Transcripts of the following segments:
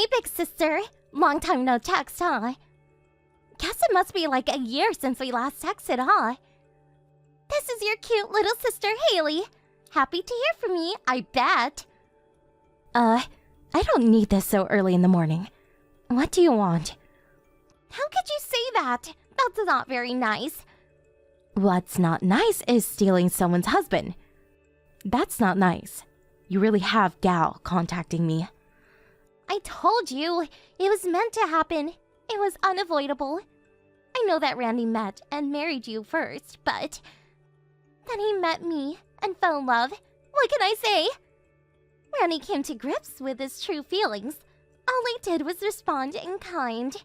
Hey, big sister. Long time no text, huh? Guess it must be like a year since we last texted, huh? This is your cute little sister, Haley. Happy to hear from you, I bet. I don't need this so early in the morning. What do you want? How could you say that? That's not very nice. What's not nice is stealing someone's husband. That's not nice. You really have gal contacting me. I told you, it was meant to happen. It was unavoidable. I know that Randy met and married you first, but then he met me and fell in love. What can I say? Randy came to grips with his true feelings. All I did was respond in kind.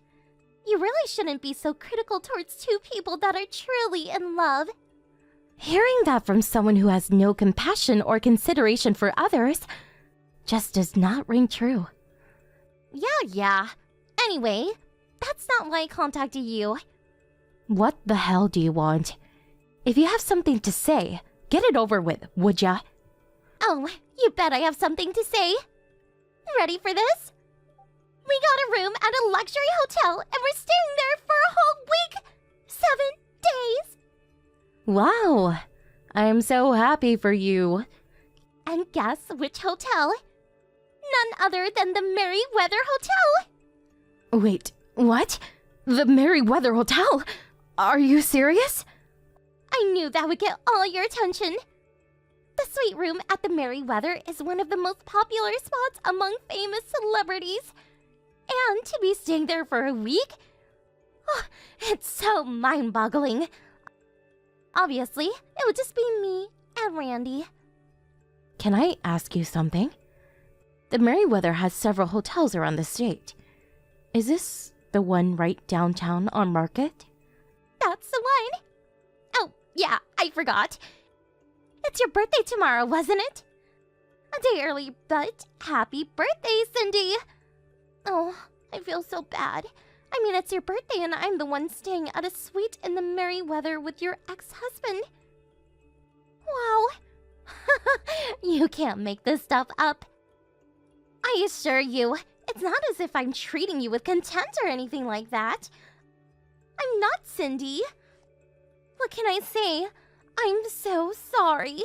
You really shouldn't be so critical towards two people that are truly in love. Hearing that from someone who has no compassion or consideration for others just does not ring true. Yeah. Anyway, that's not why I contacted you. What the hell do you want? If you have something to say, get it over with, would ya? Oh, you bet I have something to say. Ready for this? We got a room at a luxury hotel and we're staying there for a whole week! 7 days! Wow, I'm so happy for you. And guess which hotel? None other than the Merryweather Hotel! Wait, what? The Merryweather Hotel? Are you serious? I knew that would get all your attention. The suite room at the Merryweather is one of the most popular spots among famous celebrities. And to be staying there for a week? Oh, it's so mind-boggling. Obviously, it would just be me and Randy. Can I ask you something? The Merryweather has several hotels around the state. Is this the one right downtown on Market? That's the one. Oh, yeah, I forgot. It's your birthday tomorrow, wasn't it? A day early, but happy birthday, Cindy! Oh, I feel so bad. I mean, it's your birthday and I'm the one staying at a suite in the Merryweather with your ex-husband. Wow. You can't make this stuff up. I assure you, it's not as if I'm treating you with contempt or anything like that. I'm not, Cindy. What can I say? I'm so sorry.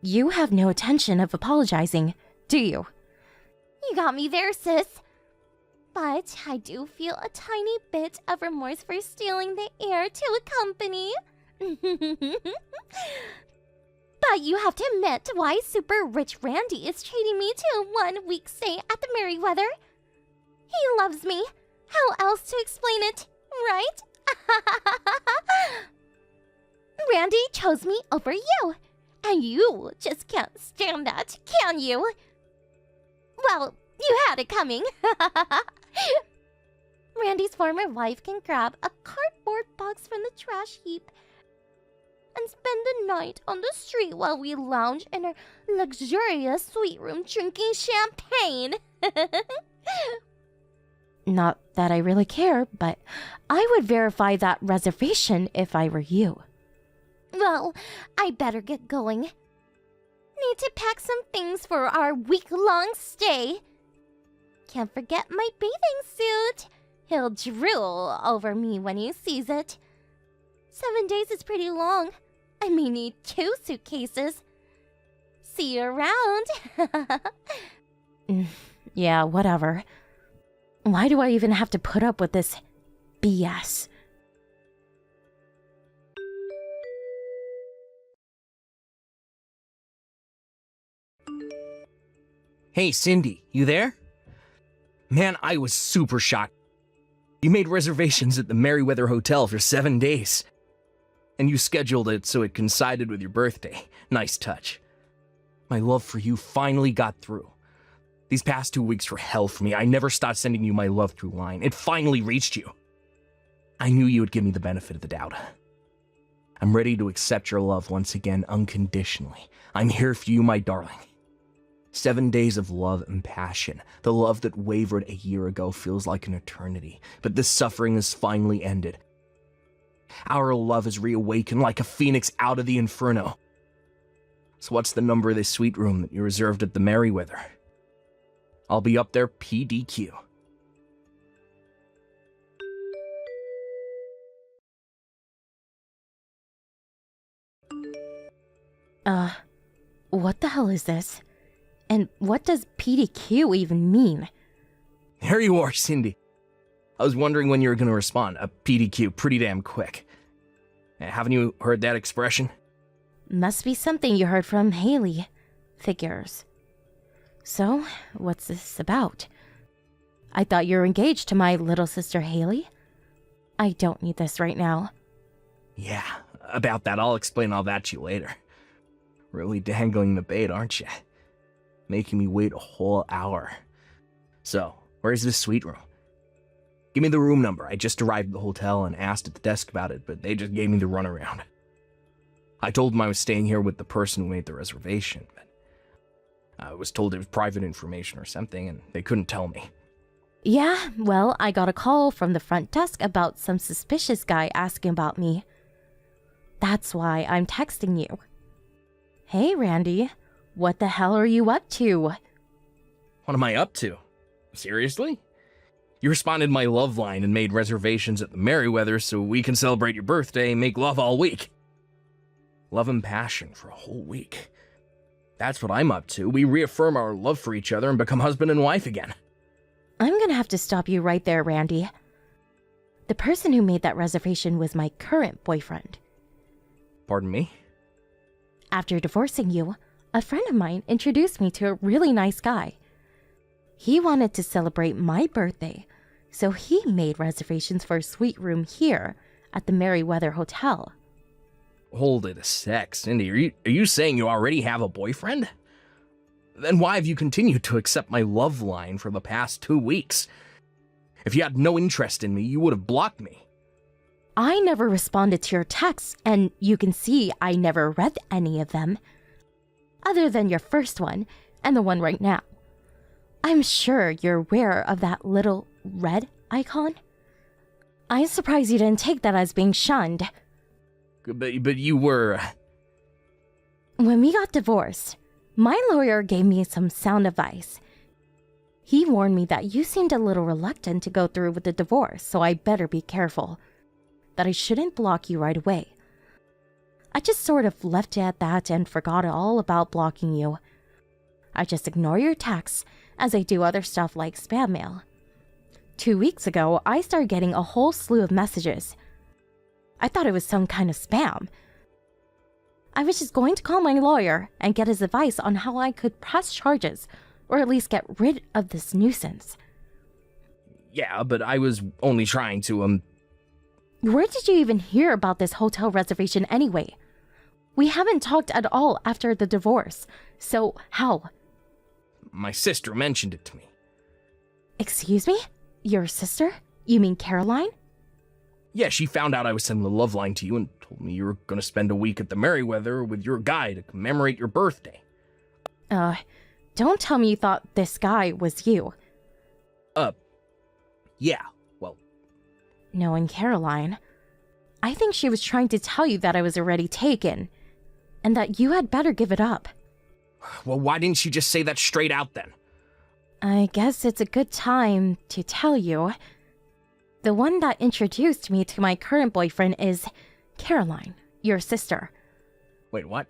You have no intention of apologizing, do you? You got me there, sis. But I do feel a tiny bit of remorse for stealing the heir to a company. But you have to admit why super rich Randy is treating me to a 1-week stay at the Merryweather. He loves me. How else to explain it, right? Randy chose me over you. And you just can't stand that, can you? Well, you had it coming. Randy's former wife can grab a cardboard box from the trash heap and spend the night on the street while we lounge in our luxurious suite room drinking champagne. Not that I really care, but I would verify that reservation if I were you. Well, I better get going. Need to pack some things for our week-long stay. Can't forget my bathing suit. He'll drool over me when he sees it. 7 days is pretty long. I may need 2 suitcases. See you around. Yeah, whatever. Why do I even have to put up with this BS? Hey, Cindy, you there? Man, I was super shocked. You made reservations at the Merryweather Hotel for 7 days. And you scheduled it so it coincided with your birthday. Nice touch. My love for you finally got through. These past 2 weeks were hell for me. I never stopped sending you my love through line. It finally reached you. I knew you would give me the benefit of the doubt. I'm ready to accept your love once again unconditionally. I'm here for you, my darling. 7 days of love and passion. The love that wavered a year ago feels like an eternity, but this suffering is finally ended. Our love is reawakened like a phoenix out of the inferno. So what's the number of this suite room that you reserved at the Merryweather? I'll be up there PDQ. What the hell is this? And what does PDQ even mean? There you are, Cindy. I was wondering when you were going to respond. A PDQ, pretty damn quick. Haven't you heard that expression? Must be something you heard from Haley. Figures. So, what's this about? I thought you were engaged to my little sister Haley. I don't need this right now. Yeah, about that. I'll explain all that to you later. Really dangling the bait, aren't you? Making me wait a whole hour. So, where's this suite room? Give me the room number. I just arrived at the hotel and asked at the desk about it, but they just gave me the runaround. I told them I was staying here with the person who made the reservation, but I was told it was private information or something, and they couldn't tell me. Yeah, well, I got a call from the front desk about some suspicious guy asking about me. That's why I'm texting you. Hey, Randy, what the hell are you up to? What am I up to? Seriously? You responded to my love line and made reservations at the Merriweather so we can celebrate your birthday and make love all week. Love and passion for a whole week. That's what I'm up to. We reaffirm our love for each other and become husband and wife again. I'm gonna have to stop you right there, Randy. The person who made that reservation was my current boyfriend. Pardon me? After divorcing you, a friend of mine introduced me to a really nice guy. He wanted to celebrate my birthday, so he made reservations for a suite room here at the Merriweather Hotel. Hold it a sec, Cindy. Are you saying you already have a boyfriend? Then why have you continued to accept my love line for the past 2 weeks? If you had no interest in me, you would have blocked me. I never responded to your texts, and you can see I never read any of them. Other than your first one, and the one right now. I'm sure you're aware of that little red icon. I'm surprised you didn't take that as being shunned. But you were... When we got divorced, my lawyer gave me some sound advice. He warned me that you seemed a little reluctant to go through with the divorce, so I better be careful. That I shouldn't block you right away. I just sort of left it at that and forgot all about blocking you. I just ignore your texts as I do other stuff like spam mail. 2 weeks ago, I started getting a whole slew of messages. I thought it was some kind of spam. I was just going to call my lawyer and get his advice on how I could press charges, or at least get rid of this nuisance. Yeah, but I was only trying to, Where did you even hear about this hotel reservation anyway? We haven't talked at all after the divorce, so how? My sister mentioned it to me. Excuse me? Your sister? You mean Caroline? Yeah, she found out I was sending the love line to you and told me you were going to spend a week at the Merriweather with your guy to commemorate your birthday. Don't tell me you thought this guy was you. Yeah, well... Knowing Caroline, I think she was trying to tell you that I was already taken, and that you had better give it up. Well, why didn't she just say that straight out then? I guess it's a good time to tell you. The one that introduced me to my current boyfriend is Caroline, your sister. Wait, what?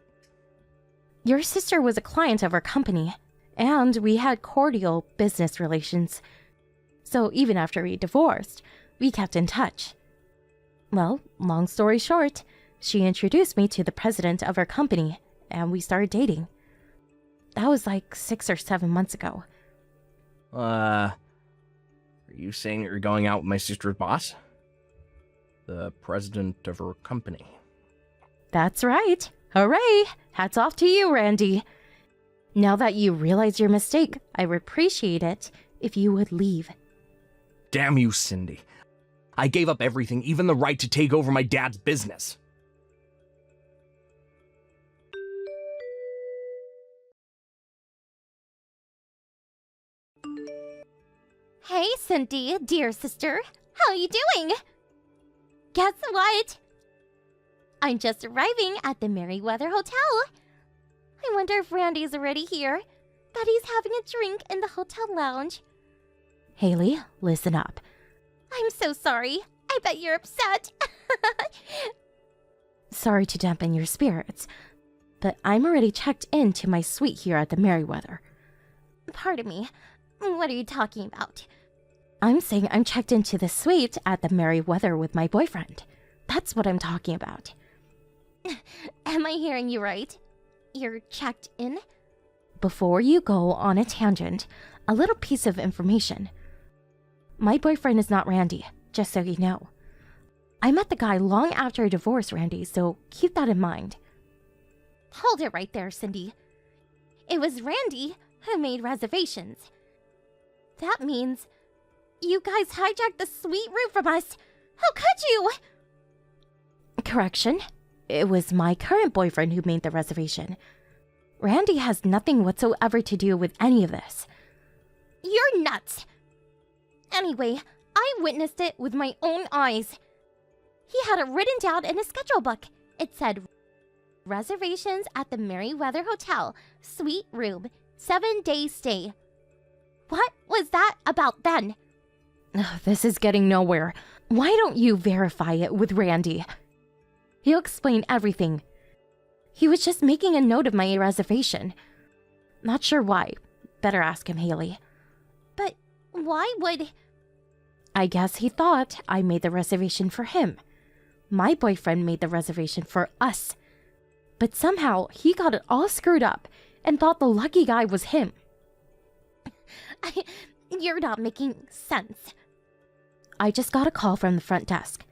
Your sister was a client of our company, and we had cordial business relations. So even after we divorced, we kept in touch. Well, long story short, she introduced me to the president of our company, and we started dating. That was like 6 or 7 months ago. Are you saying that you're going out with my sister's boss? The president of her company. That's right. Hooray! Hats off to you, Randy. Now that you realize your mistake, I would appreciate it if you would leave. Damn you, Cindy. I gave up everything, even the right to take over my dad's business. Hey, Cindy, dear sister. How are you doing? Guess what? I'm just arriving at the Merriweather Hotel. I wonder if Randy is already here. Everybody's having a drink in the hotel lounge. Haley, listen up. I'm so sorry. I bet you're upset. Sorry to dampen your spirits, but I'm already checked into my suite here at the Merryweather. Pardon me. What are you talking about? I'm saying I'm checked into the suite at the Merryweather with my boyfriend. That's what I'm talking about. Am I hearing you right? You're checked in? Before you go on a tangent, a little piece of information. My boyfriend is not Randy, just so you know. I met the guy long after I divorced Randy, so keep that in mind. Hold it right there, Cindy. It was Randy who made reservations. That means you guys hijacked the suite room from us. How could you? Correction, it was my current boyfriend who made the reservation. Randy has nothing whatsoever to do with any of this. You're nuts. Anyway, I witnessed it with my own eyes. He had it written down in his schedule book. It said, reservations at the Merryweather Hotel, suite room, 7-day stay. What was that about then? Ugh, this is getting nowhere. Why don't you verify it with Randy? He'll explain everything. He was just making a note of my reservation. Not sure why. Better ask him, Haley. But why would... I guess he thought I made the reservation for him. My boyfriend made the reservation for us. But somehow he got it all screwed up and thought the lucky guy was him. You're not making sense. I just got a call from the front desk.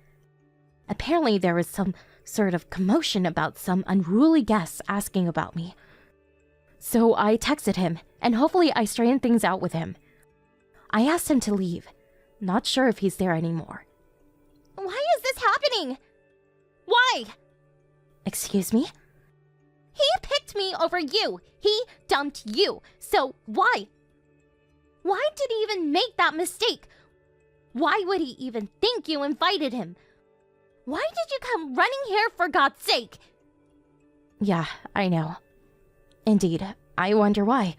Apparently there was some sort of commotion about some unruly guests asking about me. So I texted him, and hopefully I straightened things out with him. I asked him to leave. Not sure if he's there anymore. Why is this happening? Why? Excuse me? He picked me over you. He dumped you. So why? Why did he even make that mistake? Why would he even think you invited him? Why did you come running here for God's sake? Yeah, I know. Indeed, I wonder why.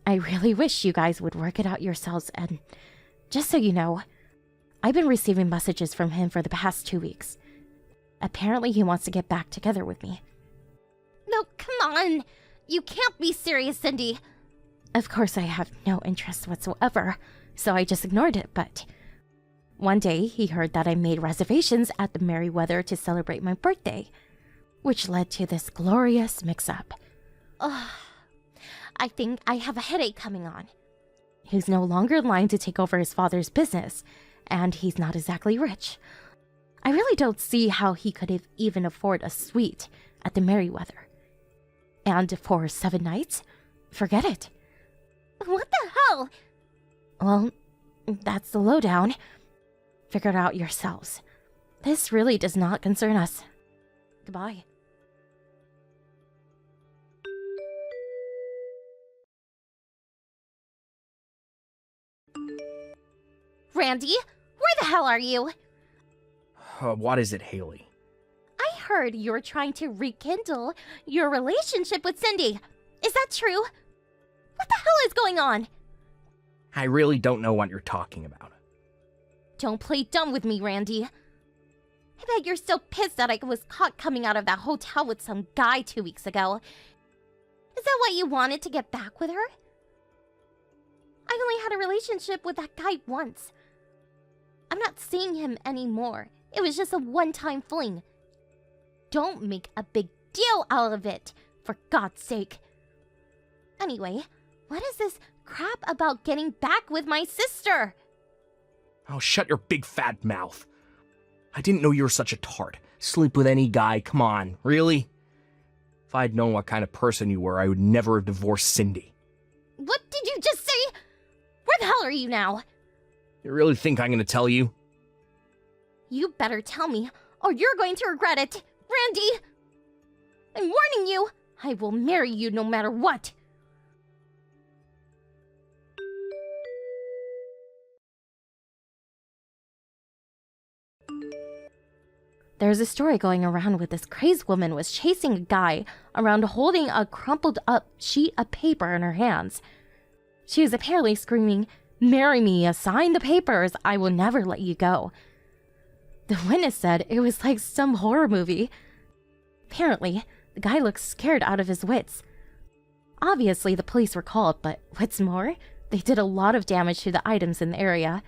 I really wish you guys would work it out yourselves, and just so you know, I've been receiving messages from him for the past 2 weeks. Apparently he wants to get back together with me. No, come on. You can't be serious, Cindy. Of course I have no interest whatsoever, so I just ignored it, but... One day, he heard that I made reservations at the Merryweather to celebrate my birthday, which led to this glorious mix-up. Ugh. I think I have a headache coming on. He's no longer in line to take over his father's business, and he's not exactly rich. I really don't see how he could have even afford a suite at the Merryweather. And for 7 nights? Forget it. What the hell? Well, that's the lowdown. Figure it out yourselves. This really does not concern us. Goodbye. Randy, where the hell are you? What is it, Haley? I heard you were trying to rekindle your relationship with Cindy. Is that true? What the hell is going on? I really don't know what you're talking about. Don't play dumb with me, Randy. I bet you're still pissed that I was caught coming out of that hotel with some guy 2 weeks ago. Is that what you wanted to get back with her? I only had a relationship with that guy once. I'm not seeing him anymore. It was just a one-time fling. Don't make a big deal out of it, for God's sake. Anyway, what is this crap about getting back with my sister? Oh, shut your big fat mouth. I didn't know you were such a tart. Sleep with any guy, come on, really? If I'd known what kind of person you were, I would never have divorced Cindy. What did you just say? Where the hell are you now? You really think I'm gonna tell you? You better tell me, or you're going to regret it, Randy! I'm warning you, I will marry you no matter what. There's a story going around with this crazy woman was chasing a guy around holding a crumpled up sheet of paper in her hands. She was apparently screaming, "Marry me, sign the papers, I will never let you go." The witness said it was like some horror movie. Apparently, the guy looked scared out of his wits. Obviously, the police were called, but what's more, they did a lot of damage to the items in the area.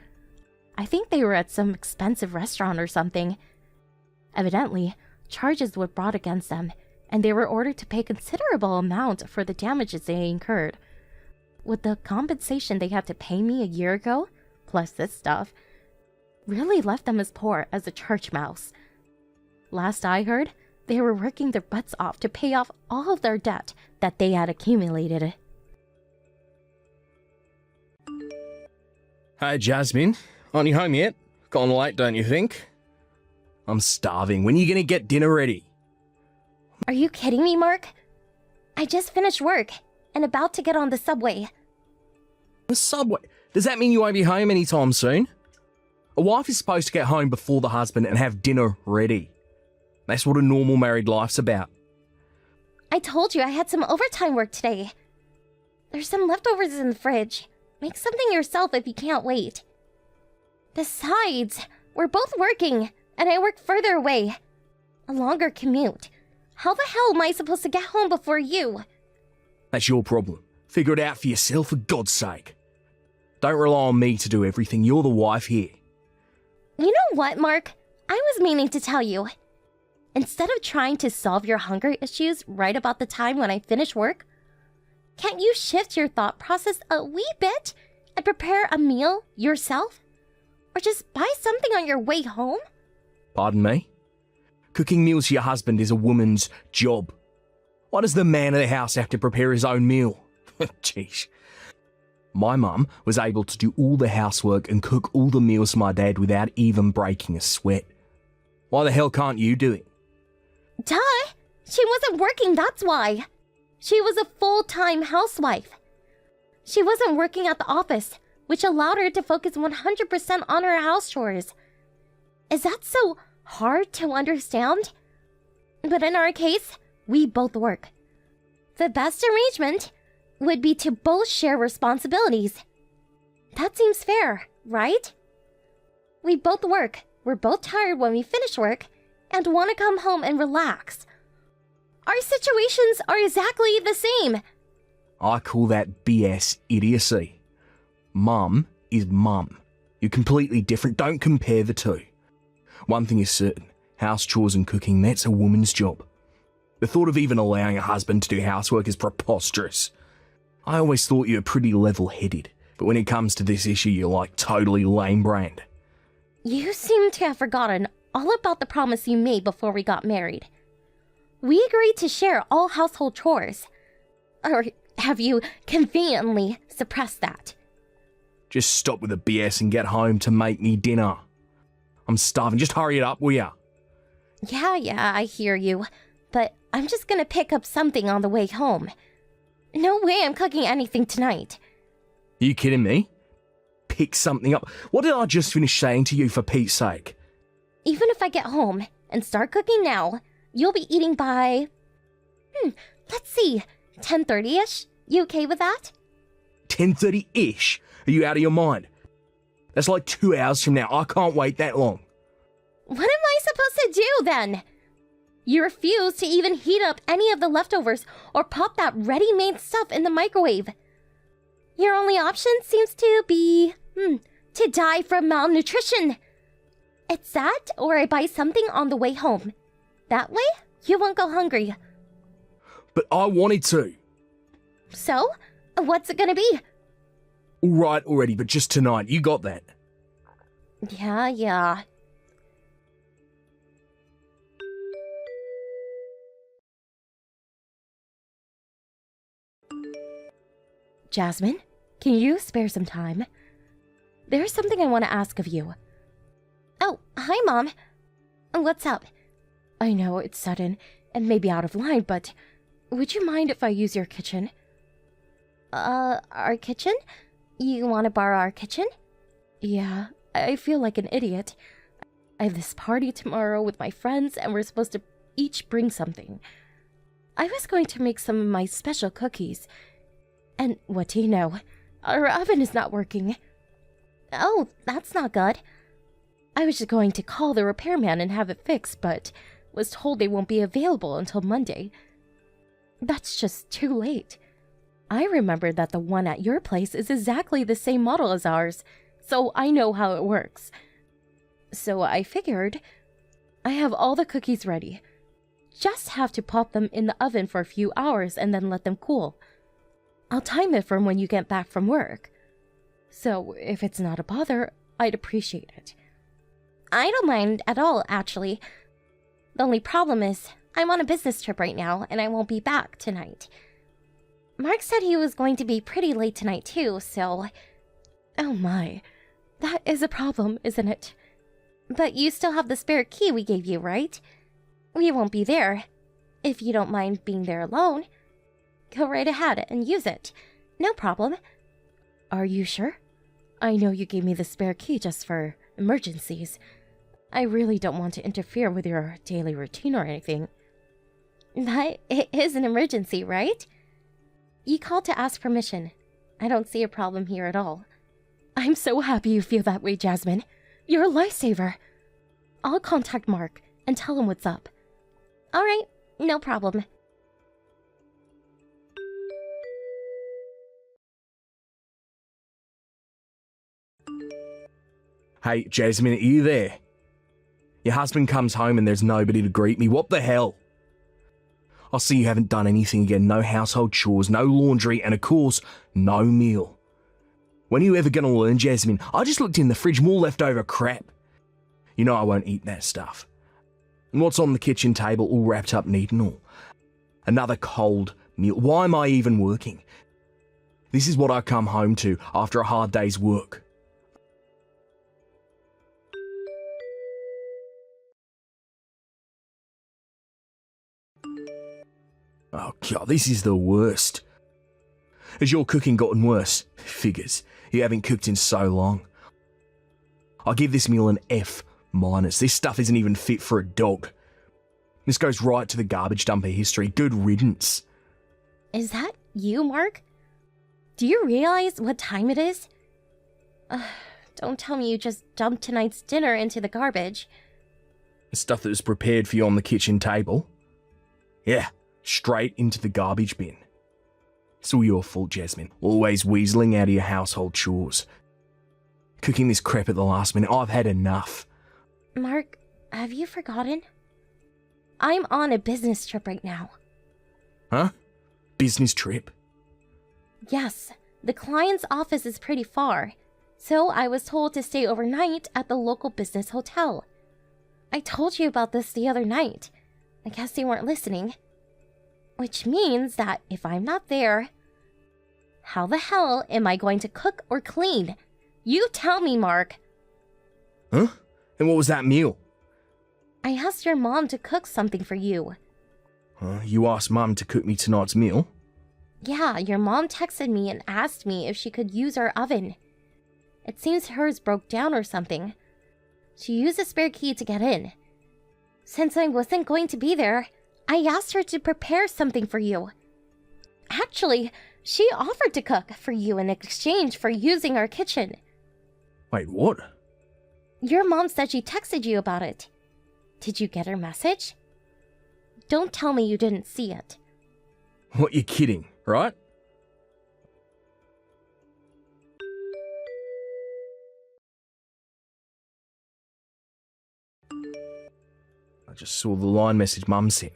I think they were at some expensive restaurant or something. Evidently, charges were brought against them, and they were ordered to pay considerable amount for the damages they incurred. With the compensation they had to pay me a year ago, plus this stuff, really left them as poor as a church mouse. Last I heard, they were working their butts off to pay off all of their debt that they had accumulated. Hi, Jasmine. Aren't you home yet? Gone late, don't you think? I'm starving. When are you going to get dinner ready? Are you kidding me, Mark? I just finished work and about to get on the subway. The subway? Does that mean you won't be home anytime soon? A wife is supposed to get home before the husband and have dinner ready. That's what a normal married life's about. I told you I had some overtime work today. There's some leftovers in the fridge. Make something yourself if you can't wait. Besides, we're both working, and I work further away. A longer commute. How the hell am I supposed to get home before you? That's your problem. Figure it out for yourself, for God's sake. Don't rely on me to do everything. You're the wife here. You know what, Mark? I was meaning to tell you. Instead of trying to solve your hunger issues right about the time when I finish work, can't you shift your thought process a wee bit and prepare a meal yourself? Or just buy something on your way home? Pardon me? Cooking meals for your husband is a woman's job. Why does the man of the house have to prepare his own meal? Jeez. My mum was able to do all the housework and cook all the meals for my dad without even breaking a sweat. Why the hell can't you do it? Duh! She wasn't working, that's why. She was a full-time housewife. She wasn't working at the office, which allowed her to focus 100% on her house chores. Is that so hard to understand? But in our case, we both work. The best arrangement would be to both share responsibilities. That seems fair, right? We both work, we're both tired when we finish work, and want to come home and relax. Our situations are exactly the same. I call that BS idiocy. Mum is mum. You're completely different. Don't compare the two. One thing is certain. House chores and cooking, that's a woman's job. The thought of even allowing a husband to do housework is preposterous. I always thought you were pretty level-headed, but when it comes to this issue, you're like totally lame-brained. You seem to have forgotten all about the promise you made before we got married. We agreed to share all household chores. Or have you conveniently suppressed that? Just stop with the BS and get home to make me dinner. I'm starving. Just hurry it up, will ya? Yeah, I hear you. But I'm just gonna pick up something on the way home. No way I'm cooking anything tonight. Are you kidding me? Pick something up. What did I just finish saying to you, for Pete's sake? Even if I get home and start cooking now, you'll be eating by... let's see, 10:30ish? You okay with that? 10:30-ish? Are you out of your mind? That's like 2 hours from now. I can't wait that long. What am I supposed to do then? You refuse to even heat up any of the leftovers or pop that ready-made stuff in the microwave. Your only option seems to be, to die from malnutrition. It's that, or I buy something on the way home. That way, you won't go hungry. But I wanted to. So, what's it gonna be? All right already, but just tonight. You got that. Yeah. Jasmine, can you spare some time? There's something I want to ask of you. Oh, hi, Mom. What's up? I know it's sudden and maybe out of line, but would you mind if I use your kitchen? Our kitchen? You want to borrow our kitchen? Yeah, I feel like an idiot. I have this party tomorrow with my friends, and we're supposed to each bring something. I was going to make some of my special cookies. And what do you know? Our oven is not working. Oh, that's not good. I was just going to call the repairman and have it fixed, but was told they won't be available until Monday. That's just too late. I remember that the one at your place is exactly the same model as ours, so I know how it works. So I figured I have all the cookies ready. Just have to pop them in the oven for a few hours and then let them cool. I'll time it from when you get back from work. So if it's not a bother, I'd appreciate it. I don't mind at all, actually. The only problem is, I'm on a business trip right now, and I won't be back tonight. Mark said he was going to be pretty late tonight, too, so... Oh my, that is a problem, isn't it? But you still have the spare key we gave you, right? We won't be there. If you don't mind being there alone, go right ahead and use it. No problem. Are you sure? I know you gave me the spare key just for emergencies. I really don't want to interfere with your daily routine or anything. But it is an emergency, right? You called to ask permission. I don't see a problem here at all. I'm so happy you feel that way, Jasmine. You're a lifesaver. I'll contact Mark and tell him what's up. All right, no problem. Hey, Jasmine, are you there? Your husband comes home and there's nobody to greet me. What the hell? I see you haven't done anything again. No household chores, no laundry, and of course, no meal. When are you ever going to learn, Jasmine? I just looked in the fridge, more leftover crap. You know I won't eat that stuff. And what's on the kitchen table all wrapped up neat and all? Another cold meal. Why am I even working? This is what I come home to after a hard day's work. Oh God, this is the worst. Has your cooking gotten worse? Figures. You haven't cooked in so long. I'll give this meal an F-. This stuff isn't even fit for a dog. This goes right to the garbage dumper history. Good riddance. Is that you, Mark? Do you realize what time it is? Don't tell me you just dumped tonight's dinner into the garbage. The stuff that was prepared for you on the kitchen table? Yeah, straight into the garbage bin. It's all your fault, Jasmine. Always weaseling out of your household chores. Cooking this crap at the last minute. I've had enough. Mark, have you forgotten? I'm on a business trip right now. Huh? Business trip? Yes, the client's office is pretty far, so I was told to stay overnight at the local business hotel. I told you about this the other night. I guess you weren't listening. Which means that if I'm not there, how the hell am I going to cook or clean? You tell me, Mark. Huh? And what was that meal? I asked your mom to cook something for you. You asked Mum to cook me tonight's meal? Yeah, your mom texted me and asked me if she could use our oven. It seems hers broke down or something. She used a spare key to get in. Since I wasn't going to be there, I asked her to prepare something for you. Actually, she offered to cook for you in exchange for using our kitchen. Wait, what? Your mom said she texted you about it. Did you get her message? Don't tell me you didn't see it. What, you're kidding, right? I just saw the line message Mum sent.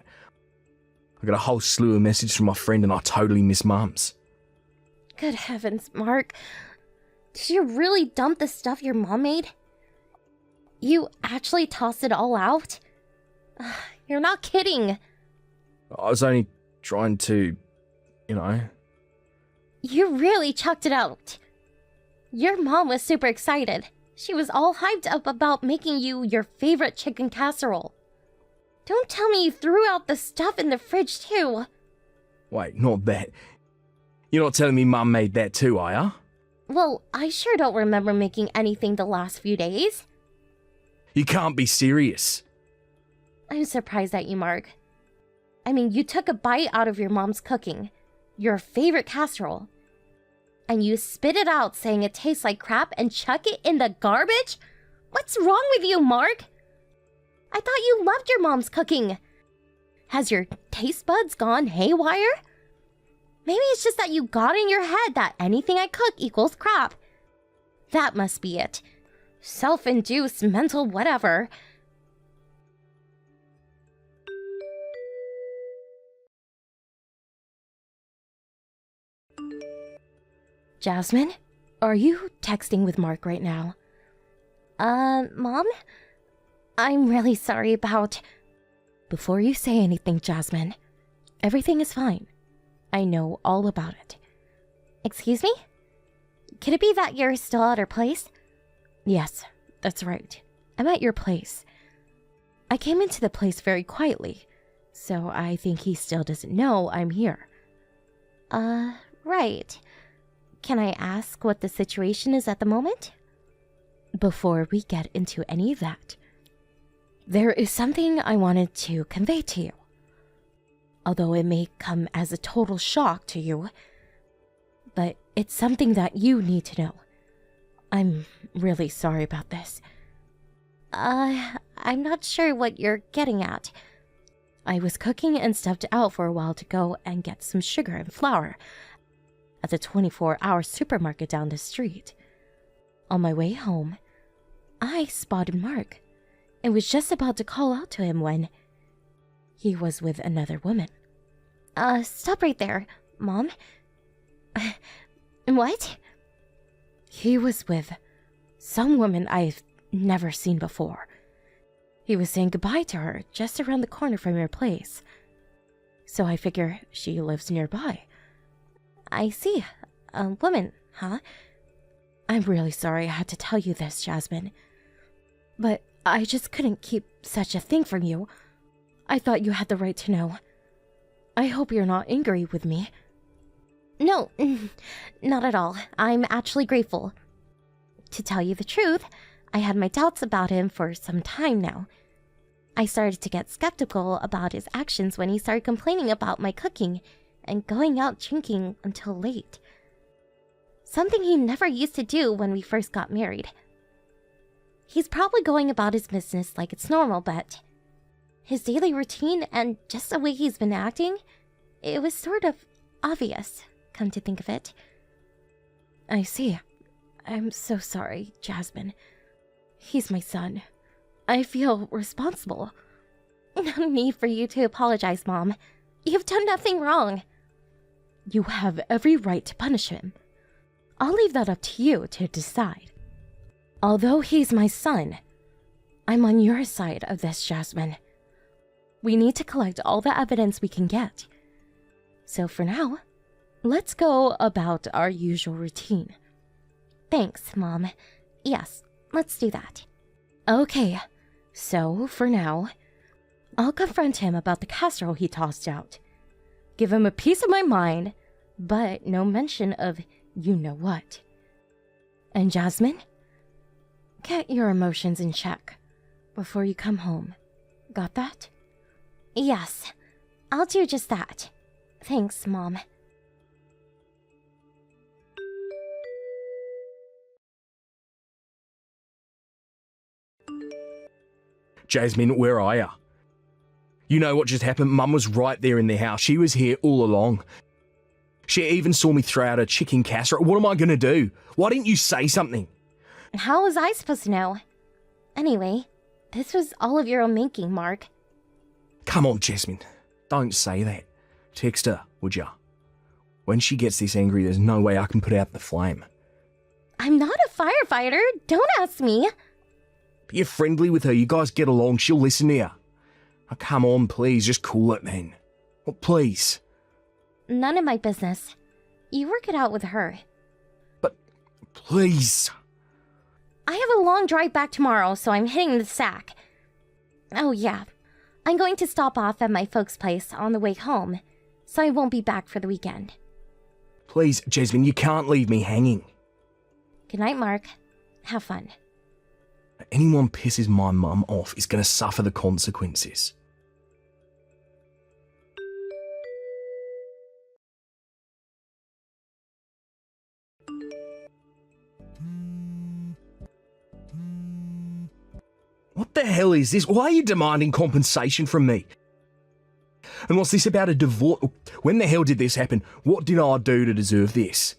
I got a whole slew of messages from my friend and I totally miss Mum's. Good heavens, Mark. Did you really dump the stuff your mom made? You actually tossed it all out? You're not kidding. I was only trying to, you know. You really chucked it out. Your mom was super excited. She was all hyped up about making you your favorite chicken casserole. Don't tell me you threw out the stuff in the fridge too. Wait, not that. You're not telling me Mum made that too, are ya? Well, I sure don't remember making anything the last few days. You can't be serious. I'm surprised at you, Mark. I mean, you took a bite out of your mom's cooking, your favorite casserole, and you spit it out saying it tastes like crap and chuck it in the garbage? What's wrong with you, Mark? I thought you loved your mom's cooking. Has your taste buds gone haywire? Maybe it's just that you got in your head that anything I cook equals crap. That must be it. Self-induced mental whatever. Jasmine, are you texting with Mark right now? Mom? I'm really sorry about... Before you say anything, Jasmine, everything is fine. I know all about it. Excuse me? Could it be that you're still at her place? Yes, that's right. I'm at your place. I came into the place very quietly, so I think he still doesn't know I'm here. Right. Can I ask what the situation is at the moment? Before we get into any of that, there is something I wanted to convey to you. Although it may come as a total shock to you, but it's something that you need to know. I'm really sorry about this. I'm not sure what you're getting at. I was cooking and stepped out for a while to go and get some sugar and flour at the 24-hour supermarket down the street. On my way home, I spotted Mark and was just about to call out to him when he was with another woman. Stop right there, Mom. What? He was with some woman I've never seen before. He was saying goodbye to her just around the corner from your place. So I figure she lives nearby. I see. A woman, huh? I'm really sorry I had to tell you this, Jasmine. But I just couldn't keep such a thing from you. I thought you had the right to know. I hope you're not angry with me. No, not at all. I'm actually grateful. To tell you the truth, I had my doubts about him for some time now. I started to get skeptical about his actions when he started complaining about my cooking and going out drinking until late. Something he never used to do when we first got married. He's probably going about his business like it's normal, but his daily routine and just the way he's been acting, it was sort of obvious, come to think of it. I see. I'm so sorry, Jasmine. He's my son. I feel responsible. No need for you to apologize, Mom. You've done nothing wrong. You have every right to punish him. I'll leave that up to you to decide. Although he's my son, I'm on your side of this, Jasmine. We need to collect all the evidence we can get. So for now, let's go about our usual routine. Thanks, Mom. Yes, let's do that. Okay, so for now, I'll confront him about the casserole he tossed out. Give him a piece of my mind, but no mention of you-know-what. And Jasmine, get your emotions in check before you come home. Got that? Yes, I'll do just that. Thanks, Mom. Jasmine, where are ya? You know what just happened? Mum was right there in the house. She was here all along. She even saw me throw out a chicken casserole. What am I going to do? Why didn't you say something? How was I supposed to know? Anyway, this was all of your own making, Mark. Come on, Jasmine. Don't say that. Text her, would ya? When she gets this angry, there's no way I can put out the flame. I'm not a firefighter. Don't ask me. Be friendly with her. You guys get along. She'll listen to you. Oh, come on, please. Just cool it, then. Well, please. None of my business. You work it out with her. But, please. I have a long drive back tomorrow, so I'm hitting the sack. Oh, yeah. I'm going to stop off at my folks' place on the way home, so I won't be back for the weekend. Please, Jasmine, you can't leave me hanging. Good night, Mark. Have fun. Anyone pisses my mum off is going to suffer the consequences. What the hell is this? Why are you demanding compensation from me? And what's this about a divorce? When the hell did this happen? What did I do to deserve this?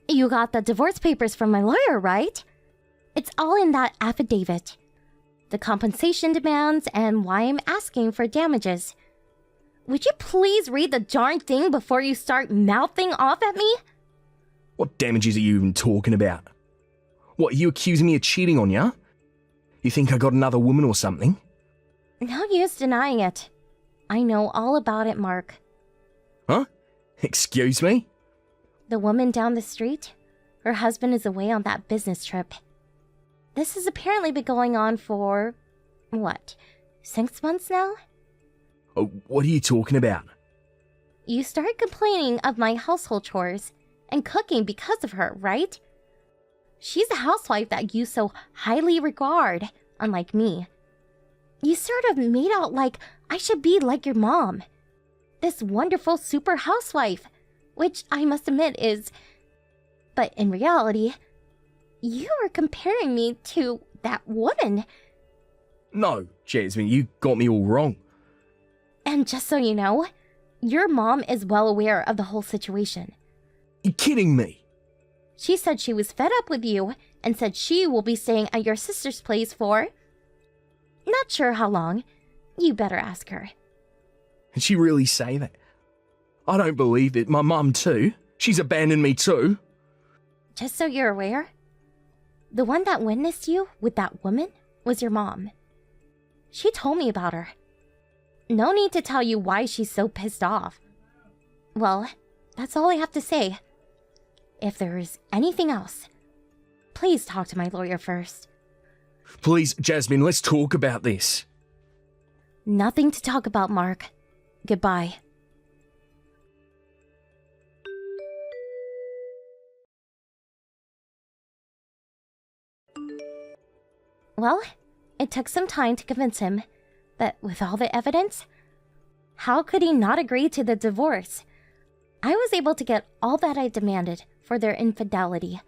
You got the divorce papers from my lawyer, right? It's all in that affidavit. The compensation demands and why I'm asking for damages. Would you please read the darn thing before you start mouthing off at me? What damages are you even talking about? What, are you accusing me of cheating on you? You think I got another woman or something? No use denying it. I know all about it, Mark. Huh? Excuse me? The woman down the street? Her husband is away on that business trip. This has apparently been going on for, 6 months now? Oh, what are you talking about? You started complaining of my household chores and cooking because of her, right? She's a housewife that you so highly regard, unlike me. You sort of made out like I should be like your mom. This wonderful super housewife, which I must admit is... But in reality, you were comparing me to that woman. No, Jasmine, you got me all wrong. And just so you know, your mom is well aware of the whole situation. You're kidding me. She said she was fed up with you and said she will be staying at your sister's place for... Not sure how long. You better ask her. Did she really say that? I don't believe it. My mum too. She's abandoned me too. Just so you're aware, the one that witnessed you with that woman was your mom. She told me about her. No need to tell you why she's so pissed off. Well, that's all I have to say. If there is anything else, please talk to my lawyer first. Please, Jasmine, let's talk about this. Nothing to talk about, Mark. Goodbye. Well, it took some time to convince him, but with all the evidence, how could he not agree to the divorce? I was able to get all that I demanded for their infidelity.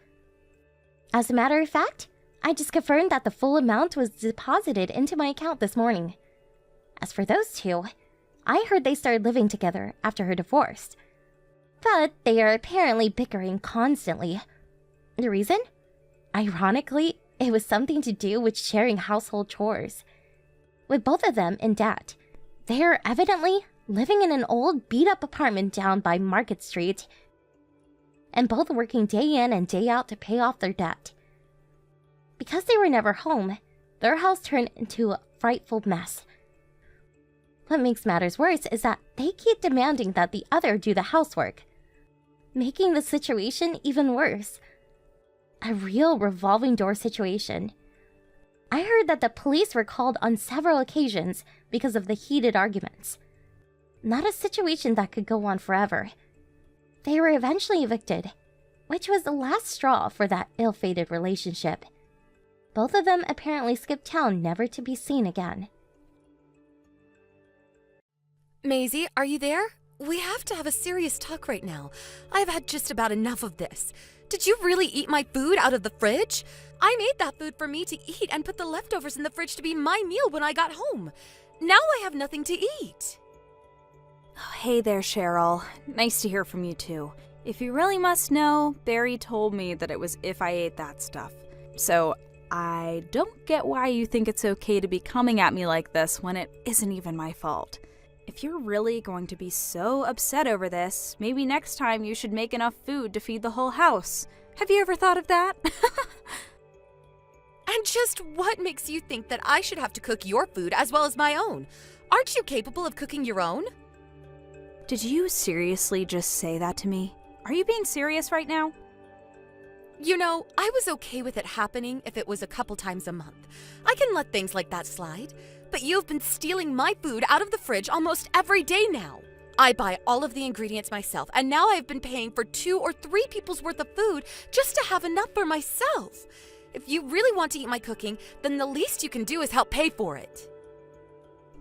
As a matter of fact, I just confirmed that the full amount was deposited into my account this morning. As for those two, I heard they started living together after her divorce. But they are apparently bickering constantly. The reason? Ironically, it was something to do with sharing household chores. With both of them in debt, they are evidently living in an old beat-up apartment down by Market Street, and both working day in and day out to pay off their debt. Because they were never home, their house turned into a frightful mess. What makes matters worse is that they keep demanding that the other do the housework, making the situation even worse. A real revolving door situation. I heard that the police were called on several occasions because of the heated arguments. Not a situation that could go on forever. They were eventually evicted, which was the last straw for that ill-fated relationship. Both of them apparently skipped town never to be seen again. Maisie, are you there? We have to have a serious talk right now. I've had just about enough of this. Did you really eat my food out of the fridge? I made that food for me to eat and put the leftovers in the fridge to be my meal when I got home. Now I have nothing to eat. Oh, hey there, Cheryl. Nice to hear from you too. If you really must know, Barry told me that it was if I ate that stuff. So I don't get why you think it's okay to be coming at me like this when it isn't even my fault. If you're really going to be so upset over this, maybe next time you should make enough food to feed the whole house. Have you ever thought of that? And just what makes you think that I should have to cook your food as well as my own? Aren't you capable of cooking your own? Did you seriously just say that to me? Are you being serious right now? You know, I was okay with it happening if it was a couple times a month. I can let things like that slide. But you've been stealing my food out of the fridge almost every day now. I buy all of the ingredients myself, and now I've been paying for 2 or 3 people's worth of food just to have enough for myself. If you really want to eat my cooking, then the least you can do is help pay for it.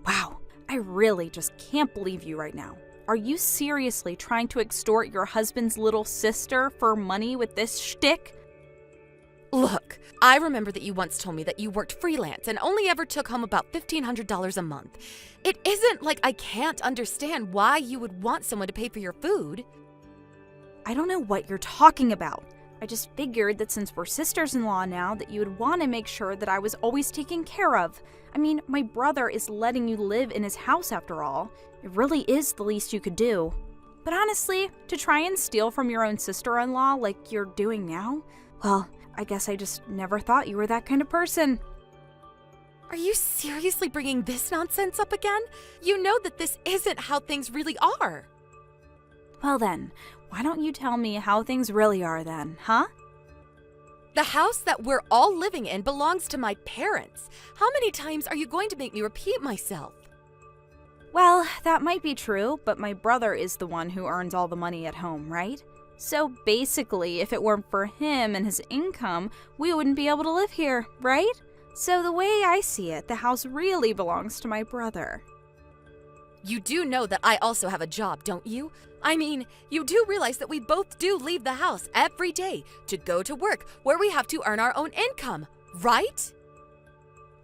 Wow, I really just can't believe you right now. Are you seriously trying to extort your husband's little sister for money with this shtick? Look, I remember that you once told me that you worked freelance and only ever took home about $1,500 a month. It isn't like I can't understand why you would want someone to pay for your food. I don't know what you're talking about. I just figured that since we're sisters-in-law now, that you would want to make sure that I was always taken care of. I mean, my brother is letting you live in his house after all. It really is the least you could do. But honestly, to try and steal from your own sister-in-law like you're doing now, well, I guess I just never thought you were that kind of person. Are you seriously bringing this nonsense up again? You know that this isn't how things really are. Well then, why don't you tell me how things really are then, huh? The house that we're all living in belongs to my parents. How many times are you going to make me repeat myself? Well, that might be true, but my brother is the one who earns all the money at home, right? So basically, if it weren't for him and his income, we wouldn't be able to live here, right? So the way I see it, the house really belongs to my brother. You do know that I also have a job, don't you? I mean, you do realize that we both do leave the house every day to go to work where we have to earn our own income, right?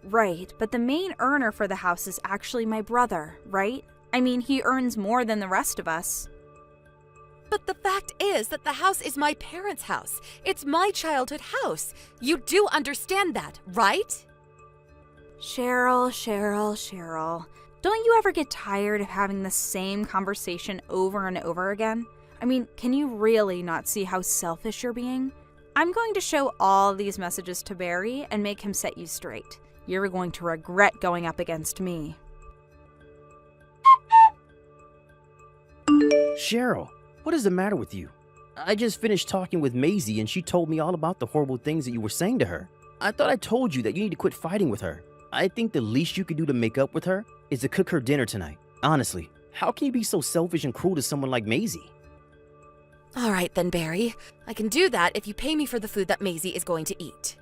Right, but the main earner for the house is actually my brother, right? I mean, he earns more than the rest of us. But the fact is that the house is my parents' house. It's my childhood house. You do understand that, right? Cheryl. Don't you ever get tired of having the same conversation over and over again? I mean, can you really not see how selfish you're being? I'm going to show all these messages to Barry and make him set you straight. You're going to regret going up against me. Cheryl, what is the matter with you? I just finished talking with Maisie and she told me all about the horrible things that you were saying to her. I thought I told you that you need to quit fighting with her. I think the least you could do to make up with her is to cook her dinner tonight. Honestly, how can you be so selfish and cruel to someone like Maisie? All right then, Barry. I can do that if you pay me for the food that Maisie is going to eat.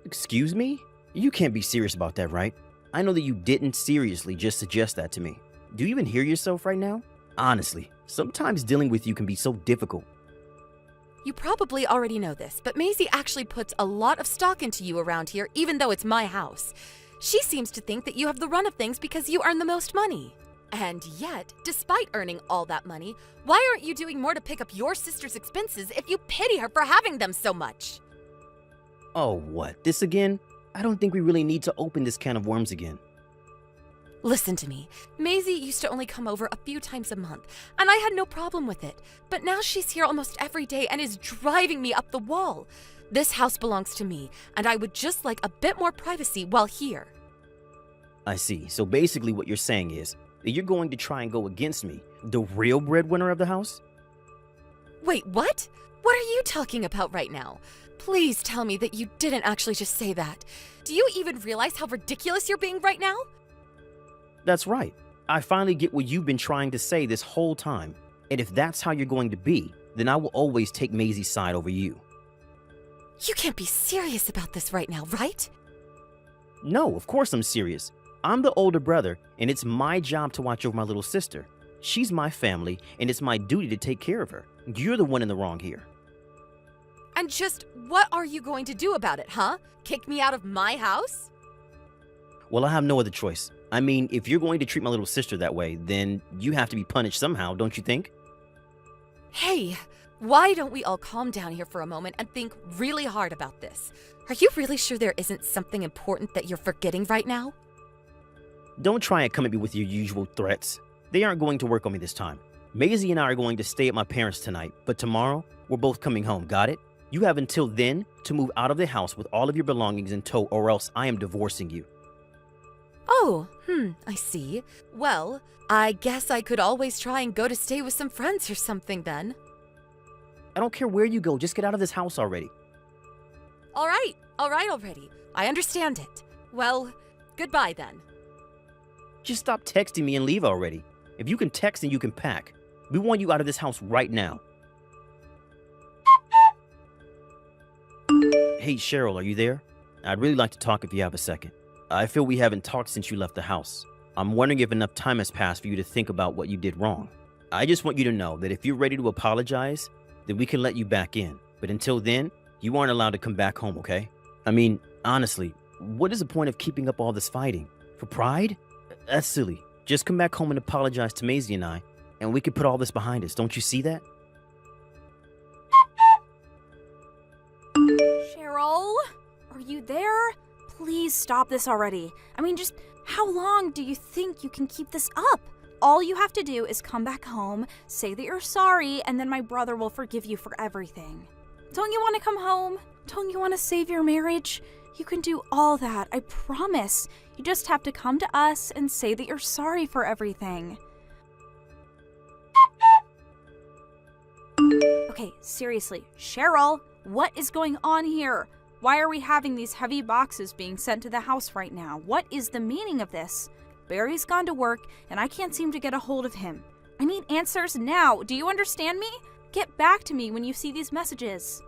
Excuse me? You can't be serious about that, right? I know that you didn't seriously just suggest that to me. Do you even hear yourself right now? Honestly, sometimes dealing with you can be so difficult. You probably already know this, but Maisie actually puts a lot of stock into you around here, even though it's my house. She seems to think that you have the run of things because you earn the most money. And yet, despite earning all that money, why aren't you doing more to pick up your sister's expenses if you pity her for having them so much? Oh, what? This again? I don't think we really need to open this can of worms again. Listen to me. Maisie used to only come over a few times a month, and I had no problem with it. But now she's here almost every day and is driving me up the wall. This house belongs to me, and I would just like a bit more privacy while here. I see. So basically what you're saying is that you're going to try and go against me, the real breadwinner of the house? Wait, what? What are you talking about right now? Please tell me that you didn't actually just say that. Do you even realize how ridiculous you're being right now? That's right. I finally get what you've been trying to say this whole time. And if that's how you're going to be, then I will always take Maisie's side over you. You can't be serious about this right now, right? No, of course I'm serious. I'm the older brother, and it's my job to watch over my little sister. She's my family, and it's my duty to take care of her. You're the one in the wrong here. And just what are you going to do about it, huh? Kick me out of my house? Well, I have no other choice. I mean, if you're going to treat my little sister that way, then you have to be punished somehow, don't you think? Hey, why don't we all calm down here for a moment and think really hard about this? Are you really sure there isn't something important that you're forgetting right now? Don't try and come at me with your usual threats. They aren't going to work on me this time. Maisie and I are going to stay at my parents' tonight, but tomorrow, we're both coming home, got it? You have until then to move out of the house with all of your belongings in tow, or else I am divorcing you. Oh, I see. Well, I guess I could always try and go to stay with some friends or something then. I don't care where you go, just get out of this house already. All right already. I understand it. Well, goodbye then. Just stop texting me and leave already. If you can text, then you can pack. We want you out of this house right now. Hey, Cheryl, are you there? I'd really like to talk if you have a second. I feel we haven't talked since you left the house. I'm wondering if enough time has passed for you to think about what you did wrong. I just want you to know that if you're ready to apologize, then we can let you back in. But until then, you aren't allowed to come back home, okay? I mean, honestly, what is the point of keeping up all this fighting? For pride? That's silly. Just come back home and apologize to Maisie and I, and we can put all this behind us. Don't you see that? Cheryl, are you there? Please stop this already. I mean, just how long do you think you can keep this up? All you have to do is come back home, say that you're sorry, and then my brother will forgive you for everything. Don't you want to come home? Don't you want to save your marriage? You can do all that, I promise. You just have to come to us and say that you're sorry for everything. Okay, seriously, Cheryl, what is going on here? Why are we having these heavy boxes being sent to the house right now? What is the meaning of this? Barry's gone to work, and I can't seem to get a hold of him. I need answers now. Do you understand me? Get back to me when you see these messages.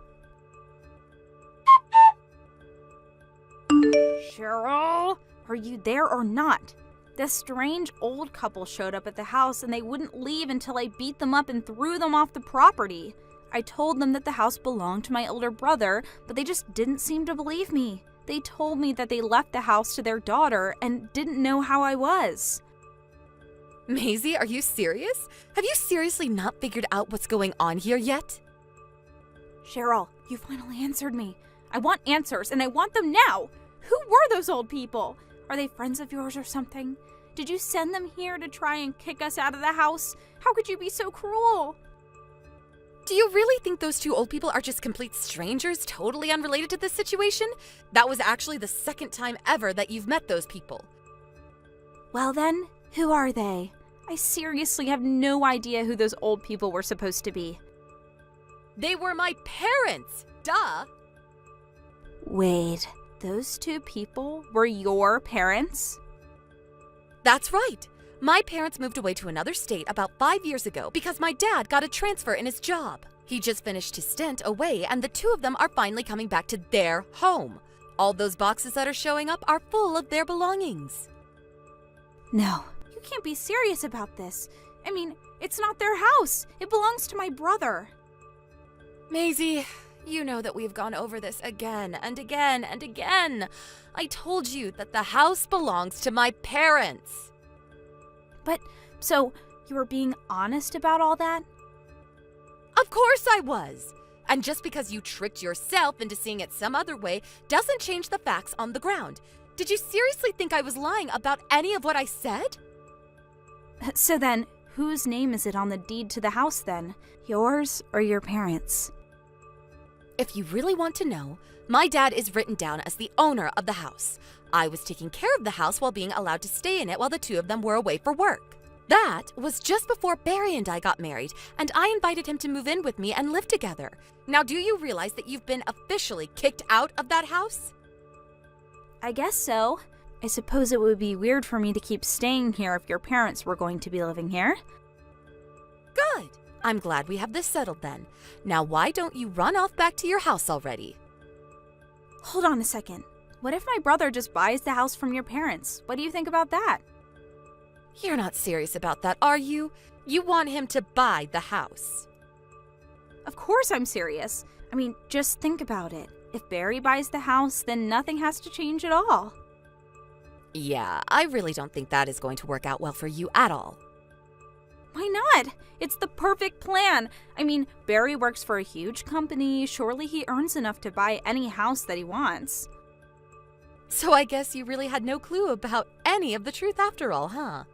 Cheryl, are you there or not? This strange old couple showed up at the house, and they wouldn't leave until I beat them up and threw them off the property. I told them that the house belonged to my older brother, but they just didn't seem to believe me. They told me that they left the house to their daughter and didn't know how I was. Maisie, are you serious? Have you seriously not figured out what's going on here yet? Cheryl, you finally answered me. I want answers, and I want them now. Who were those old people? Are they friends of yours or something? Did you send them here to try and kick us out of the house? How could you be so cruel? Do you really think those two old people are just complete strangers, totally unrelated to this situation? That was actually the second time ever that you've met those people. Well then, who are they? I seriously have no idea who those old people were supposed to be. They were my parents! Duh! Wait, those two people were your parents? That's right. My parents moved away to another state about 5 years ago because my dad got a transfer in his job. He just finished his stint away, and the two of them are finally coming back to their home. All those boxes that are showing up are full of their belongings. No, you can't be serious about this. I mean, it's not their house. It belongs to my brother. Maisie, you know that we've gone over this again and again and again. I told you that the house belongs to my parents. But, so, you were being honest about all that? Of course I was. And just because you tricked yourself into seeing it some other way doesn't change the facts on the ground. Did you seriously think I was lying about any of what I said? So then, whose name is it on the deed to the house then? Yours or your parents'? If you really want to know, my dad is written down as the owner of the house. I was taking care of the house while being allowed to stay in it while the two of them were away for work. That was just before Barry and I got married, and I invited him to move in with me and live together. Now, do you realize that you've been officially kicked out of that house? I guess so. I suppose it would be weird for me to keep staying here if your parents were going to be living here. Good. I'm glad we have this settled then. Now, why don't you run off back to your house already? Hold on a second. What if my brother just buys the house from your parents? What do you think about that? You're not serious about that, are you? You want him to buy the house. Of course I'm serious. I mean, just think about it. If Barry buys the house, then nothing has to change at all. Yeah, I really don't think that is going to work out well for you at all. Why not? It's the perfect plan. I mean, Barry works for a huge company. Surely he earns enough to buy any house that he wants. So I guess you really had no clue about any of the truth after all, huh?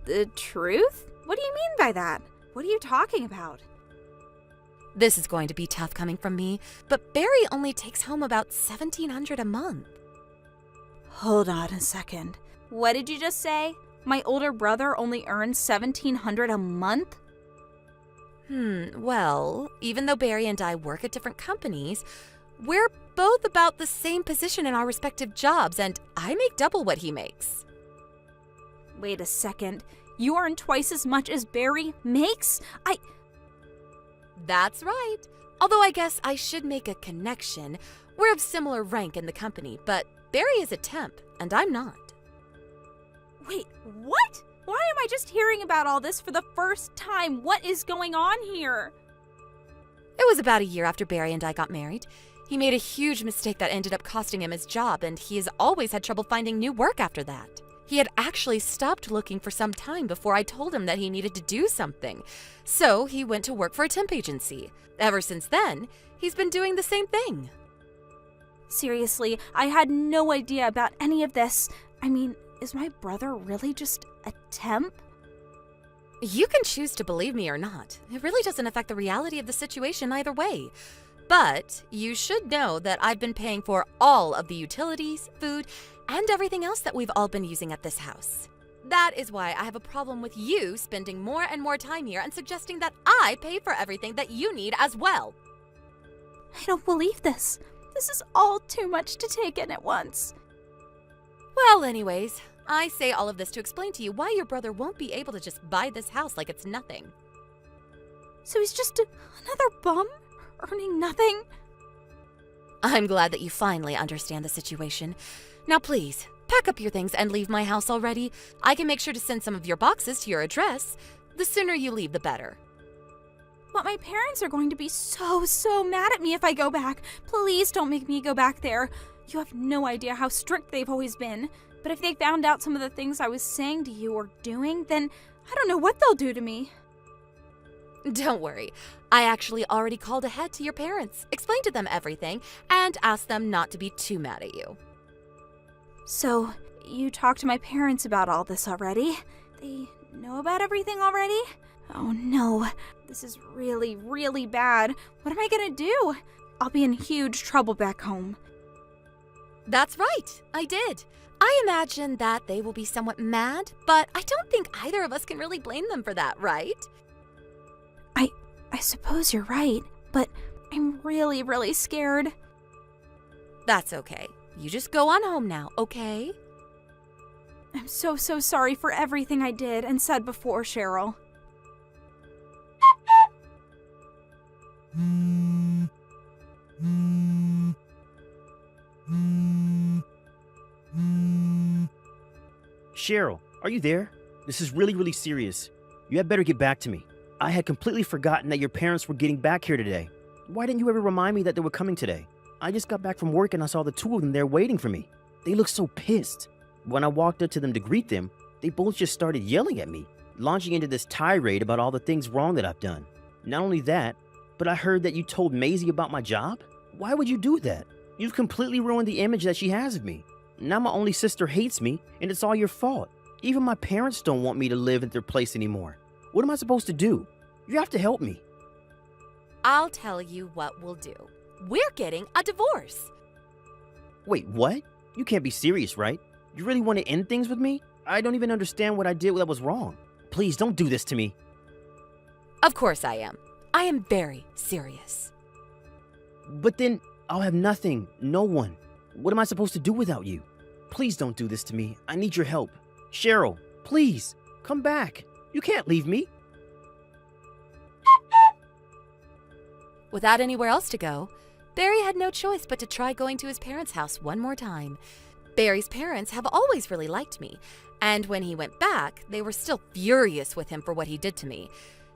The truth? What do you mean by that? What are you talking about? This is going to be tough coming from me, but Barry only takes home about $1,700 a month. Hold on a second. What did you just say? My older brother only earns $1,700 a month? Well, even though Barry and I work at different companies, we're both about the same position in our respective jobs, and I make double what he makes. Wait a second. You earn twice as much as Barry makes? That's right. Although I guess I should make a connection. We're of similar rank in the company, but Barry is a temp, and I'm not. Wait, what? Why am I just hearing about all this for the first time? What is going on here? It was about a year after Barry and I got married. He made a huge mistake that ended up costing him his job, and he has always had trouble finding new work after that. He had actually stopped looking for some time before I told him that he needed to do something. So he went to work for a temp agency. Ever since then, he's been doing the same thing. Seriously, I had no idea about any of this. I mean, is my brother really just a temp? You can choose to believe me or not. It really doesn't affect the reality of the situation either way. But you should know that I've been paying for all of the utilities, food, and everything else that we've all been using at this house. That is why I have a problem with you spending more and more time here and suggesting that I pay for everything that you need as well. I don't believe this. This is all too much to take in at once. Well, anyways, I say all of this to explain to you why your brother won't be able to just buy this house like it's nothing. So he's just another bum? Earning nothing? I'm glad that you finally understand the situation. Now please, pack up your things and leave my house already. I can make sure to send some of your boxes to your address. The sooner you leave, the better. But my parents are going to be so mad at me if I go back. Please don't make me go back there. You have no idea how strict they've always been. But if they found out some of the things I was saying to you or doing, then I don't know what they'll do to me. Don't worry. I actually already called ahead to your parents, explained to them everything, and asked them not to be too mad at you. So, you talked to my parents about all this already? They know about everything already? Oh no, this is really bad. What am I gonna do? I'll be in huge trouble back home. That's right, I did. I imagine that they will be somewhat mad, but I don't think either of us can really blame them for that, right? I suppose you're right, but I'm really scared. That's okay. You just go on home now, okay? I'm so sorry for everything I did and said before, Cheryl. Cheryl, are you there? This is really serious. You had better get back to me. I had completely forgotten that your parents were getting back here today. Why didn't you ever remind me that they were coming today? I just got back from work and I saw the two of them there waiting for me. They looked so pissed. When I walked up to them to greet them, they both just started yelling at me, launching into this tirade about all the things wrong that I've done. Not only that, but I heard that you told Maisie about my job? Why would you do that? You've completely ruined the image that she has of me. Now my only sister hates me, and it's all your fault. Even my parents don't want me to live at their place anymore. What am I supposed to do? You have to help me. I'll tell you what we'll do. We're getting a divorce. Wait, what? You can't be serious, right? You really want to end things with me? I don't even understand what I did that was wrong. Please don't do this to me. Of course I am. I am very serious. But then I'll have nothing, no one. What am I supposed to do without you? Please don't do this to me. I need your help. Cheryl, please, come back. You can't leave me. Without anywhere else to go, Barry had no choice but to try going to his parents' house one more time. Barry's parents have always really liked me, and when he went back, they were still furious with him for what he did to me.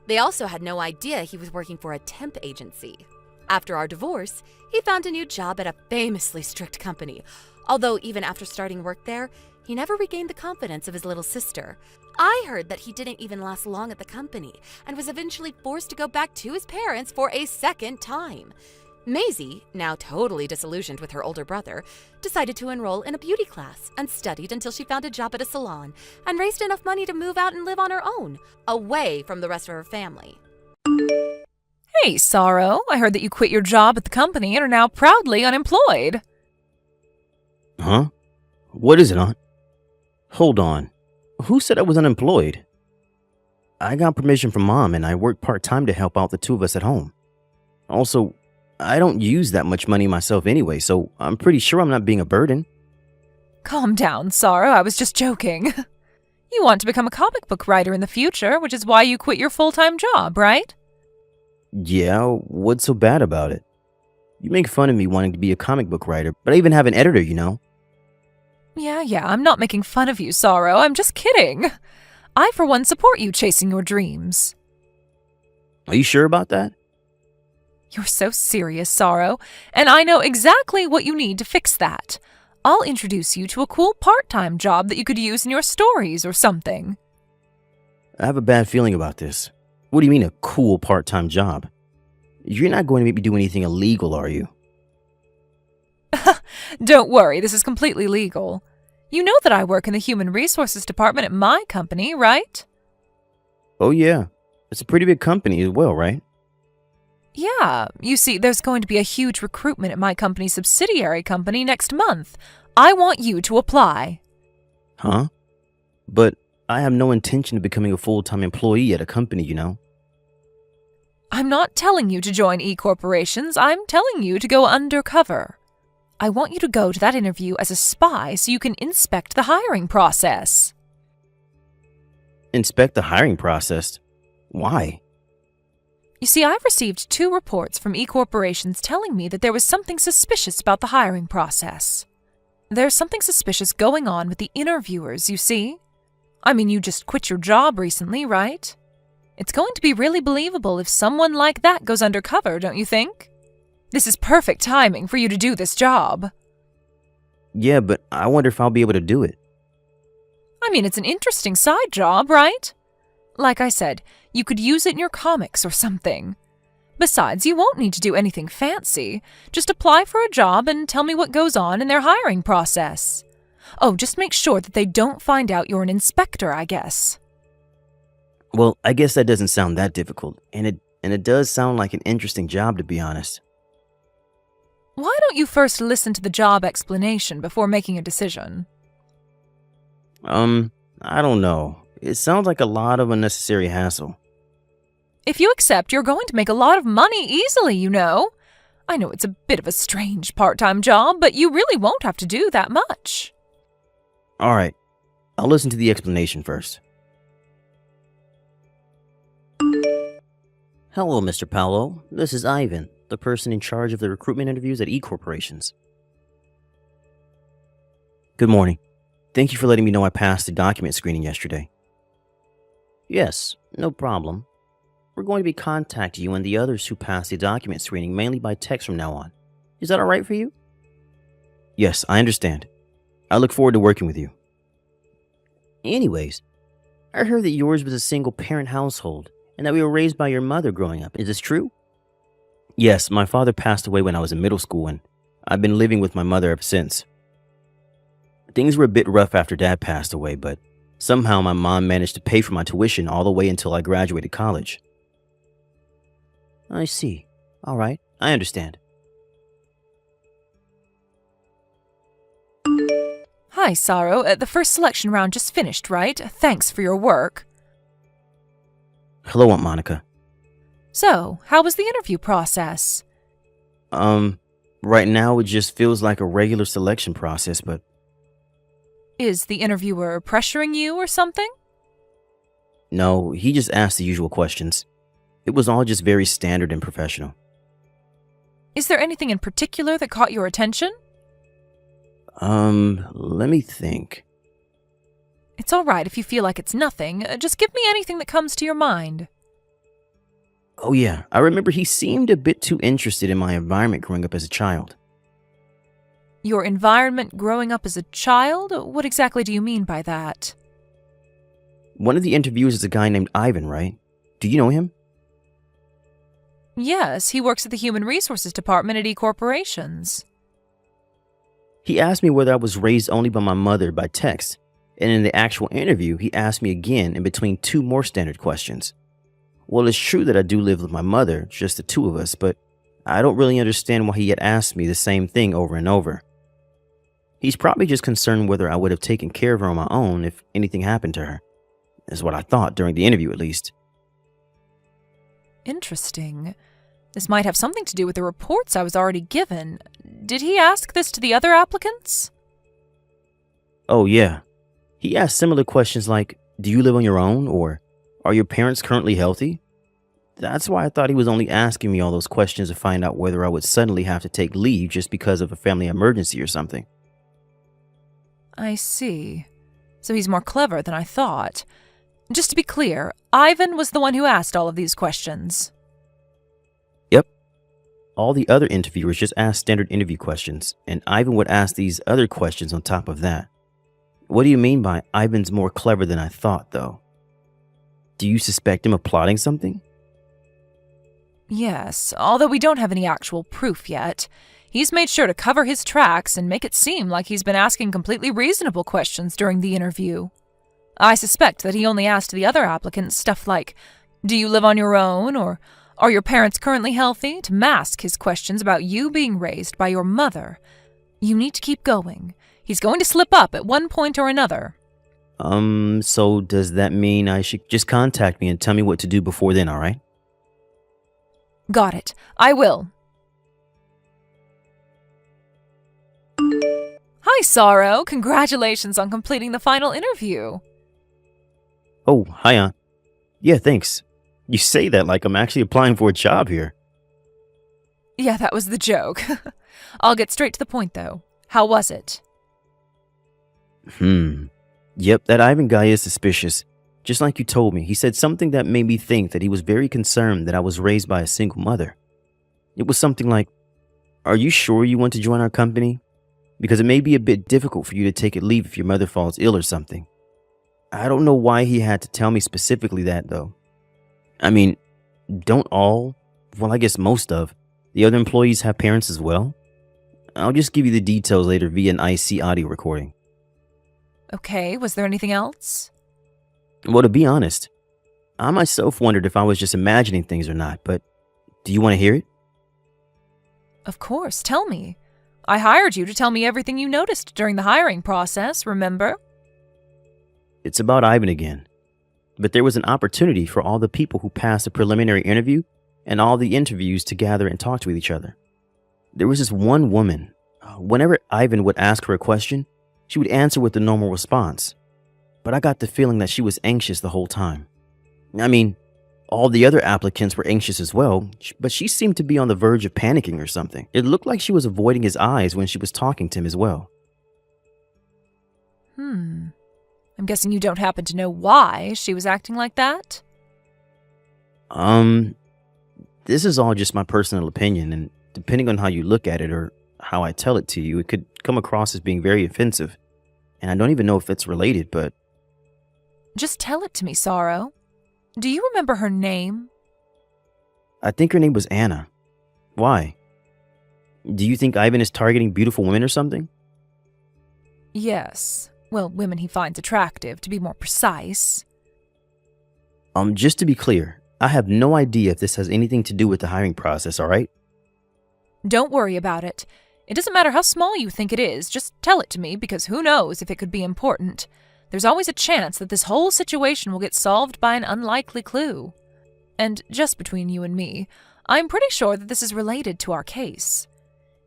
They also had no idea he was working for a temp agency. After our divorce, he found a new job at a famously strict company, although even after starting work there, he never regained the confidence of his little sister. I heard that he didn't even last long at the company and was eventually forced to go back to his parents for a second time. Maisie, now totally disillusioned with her older brother, decided to enroll in a beauty class and studied until she found a job at a salon and raised enough money to move out and live on her own, away from the rest of her family. Hey, Sorrow, I heard that you quit your job at the company and are now proudly unemployed. Huh? What is it, Aunt? Hold on. Who said I was unemployed? I got permission from Mom and I work part-time to help out the two of us at home. Also, I don't use that much money myself anyway, so I'm pretty sure I'm not being a burden. Calm down, Sorrow, I was just joking. You want to become a comic book writer in the future, which is why you quit your full-time job, right? Yeah, what's so bad about it? You make fun of me wanting to be a comic book writer, but I even have an editor, you know? Yeah, I'm not making fun of you, Sorrow. I'm just kidding. I, for one, support you chasing your dreams. Are you sure about that? You're so serious, Sorrow, and I know exactly what you need to fix that. I'll introduce you to a cool part-time job that you could use in your stories or something. I have a bad feeling about this. What do you mean a cool part-time job? You're not going to make me do anything illegal, are you? Don't worry, this is completely legal. You know that I work in the Human Resources Department at my company, right? Oh yeah, it's a pretty big company as well, right? Yeah, you see, there's going to be a huge recruitment at my company's subsidiary company next month. I want you to apply. Huh? But I have no intention of becoming a full-time employee at a company, you know? I'm not telling you to join e-corporations, I'm telling you to go undercover. I want you to go to that interview as a spy so you can inspect the hiring process. Inspect the hiring process? Why? You see, I've received 2 reports from e-corporations telling me that there was something suspicious about the hiring process. There's something suspicious going on with the interviewers, you see? I mean, you just quit your job recently, right? It's going to be really believable if someone like that goes undercover, don't you think? This is perfect timing for you to do this job. Yeah, but I wonder if I'll be able to do it. I mean, it's an interesting side job, right? Like I said, you could use it in your comics or something. Besides, you won't need to do anything fancy. Just apply for a job and tell me what goes on in their hiring process. Oh, just make sure that they don't find out you're an inspector, I guess. Well, I guess that doesn't sound that difficult, and it does sound like an interesting job, to be honest. Why don't you first listen to the job explanation before making a decision? I don't know. It sounds like a lot of unnecessary hassle. If you accept, you're going to make a lot of money easily, you know. I know it's a bit of a strange part-time job, but you really won't have to do that much. All right, I'll listen to the explanation first. Hello, Mr. Paolo. This is Ivan, the person in charge of the recruitment interviews at e-corporations. Good morning. Thank you for letting me know I passed the document screening yesterday. Yes, no problem. We're going to be contacting you and the others who passed the document screening mainly by text from now on. Is that all right for you? Yes, I understand. I look forward to working with you. Anyways, I heard that yours was a single-parent household and that we were raised by your mother growing up. Is this true? Yes, my father passed away when I was in middle school and I've been living with my mother ever since. Things were a bit rough after Dad passed away, but somehow my mom managed to pay for my tuition all the way until I graduated college. I see. All right, I understand. Hi, Sorrow. The first selection round just finished, right? Thanks for your work. Hello, Aunt Monica. So, how was the interview process? Right now it just feels like a regular selection process, but... Is the interviewer pressuring you or something? No, he just asked the usual questions. It was all just very standard and professional. Is there anything in particular that caught your attention? Let me think. It's all right if you feel like it's nothing. Just give me anything that comes to your mind. Oh yeah, I remember he seemed a bit too interested in my environment growing up as a child. Your environment growing up as a child? What exactly do you mean by that? One of the interviewers is a guy named Ivan, right? Do you know him? Yes, he works at the Human Resources Department at e-corporations. He asked me whether I was raised only by my mother by text, and in the actual interview, he asked me again in between 2 more standard questions. Well, it's true that I do live with my mother, just the 2 of us, but I don't really understand why he had asked me the same thing over and over. He's probably just concerned whether I would have taken care of her on my own if anything happened to her. Is what I thought during the interview, at least. Interesting. This might have something to do with the reports I was already given. Did he ask this to the other applicants? Oh, yeah. He asked similar questions like, do you live on your own? Or, are your parents currently healthy? That's why I thought he was only asking me all those questions to find out whether I would suddenly have to take leave just because of a family emergency or something. I see. So he's more clever than I thought. Just to be clear, Ivan was the one who asked all of these questions. Yep. All the other interviewers just asked standard interview questions, and Ivan would ask these other questions on top of that. What do you mean by Ivan's more clever than I thought, though? Do you suspect him of plotting something? Yes, although we don't have any actual proof yet. He's made sure to cover his tracks and make it seem like he's been asking completely reasonable questions during the interview. I suspect that he only asked the other applicants stuff like, "Do you live on your own?" or "Are your parents currently healthy?" to mask his questions about you being raised by your mother. You need to keep going. He's going to slip up at one point or another. So does that mean I should just contact me and tell me what to do before then, alright? Got it. I will. Hi, Sorrow. Congratulations on completing the final interview. Oh, hi, Aunt. Yeah, thanks. You say that like I'm actually applying for a job here. Yeah, that was the joke. I'll get straight to the point, though. How was it? Yep, that Ivan guy is suspicious. Just like you told me, he said something that made me think that he was very concerned that I was raised by a single mother. It was something like, "Are you sure you want to join our company? Because it may be a bit difficult for you to take a leave if your mother falls ill or something." I don't know why he had to tell me specifically that, though. I mean, don't all, well, I guess most of, the other employees have parents as well? I'll just give you the details later via an IC audio recording. Okay, was there anything else? Well, to be honest, I myself wondered if I was just imagining things or not, but do you want to hear it? Of course, tell me. I hired you to tell me everything you noticed during the hiring process, remember? It's about Ivan again. But there was an opportunity for all the people who passed the preliminary interview and all the interviews to gather and talk to each other. There was this one woman. Whenever Ivan would ask her a question, she would answer with the normal response. But I got the feeling that she was anxious the whole time. I mean, all the other applicants were anxious as well, but she seemed to be on the verge of panicking or something. It looked like she was avoiding his eyes when she was talking to him as well. I'm guessing you don't happen to know why she was acting like that? This is all just my personal opinion, and depending on how you look at it or how I tell it to you, it could come across as being very offensive. And I don't even know if it's related, but... Just tell it to me, Sorrow. Do you remember her name? I think her name was Anna. Why? Do you think Ivan is targeting beautiful women or something? Yes. Well, women he finds attractive, to be more precise. Just to be clear, I have no idea if this has anything to do with the hiring process, alright? Don't worry about it. It doesn't matter how small you think it is, just tell it to me, because who knows if it could be important. There's always a chance that this whole situation will get solved by an unlikely clue. And just between you and me, I'm pretty sure that this is related to our case.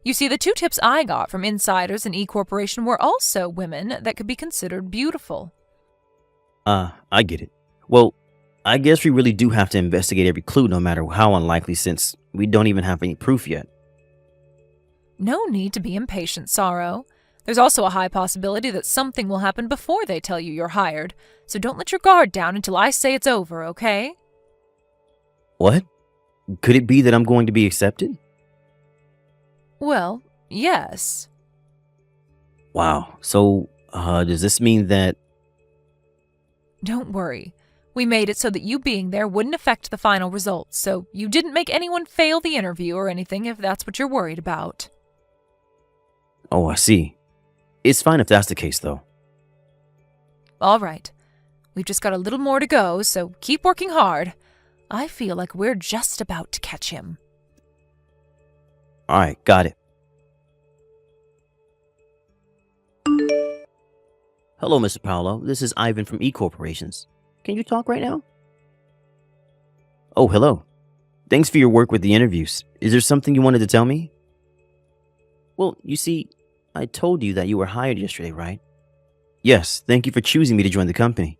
You see, the 2 tips I got from insiders in E-Corporation were also women that could be considered beautiful. I get it. Well, I guess we really do have to investigate every clue no matter how unlikely, since we don't even have any proof yet. No need to be impatient, Sorrow. There's also a high possibility that something will happen before they tell you you're hired, so don't let your guard down until I say it's over, okay? What? Could it be that I'm going to be accepted? Well, yes. Wow, so, does this mean that... Don't worry. We made it so that you being there wouldn't affect the final results, so you didn't make anyone fail the interview or anything if that's what you're worried about. Oh, I see. It's fine if that's the case, though. All right. We've just got a little more to go, so keep working hard. I feel like we're just about to catch him. Alright, got it. Hello, Mr. Paolo. This is Ivan from E-Corporations. Can you talk right now? Oh, hello. Thanks for your work with the interviews. Is there something you wanted to tell me? Well, you see, I told you that you were hired yesterday, right? Yes, thank you for choosing me to join the company.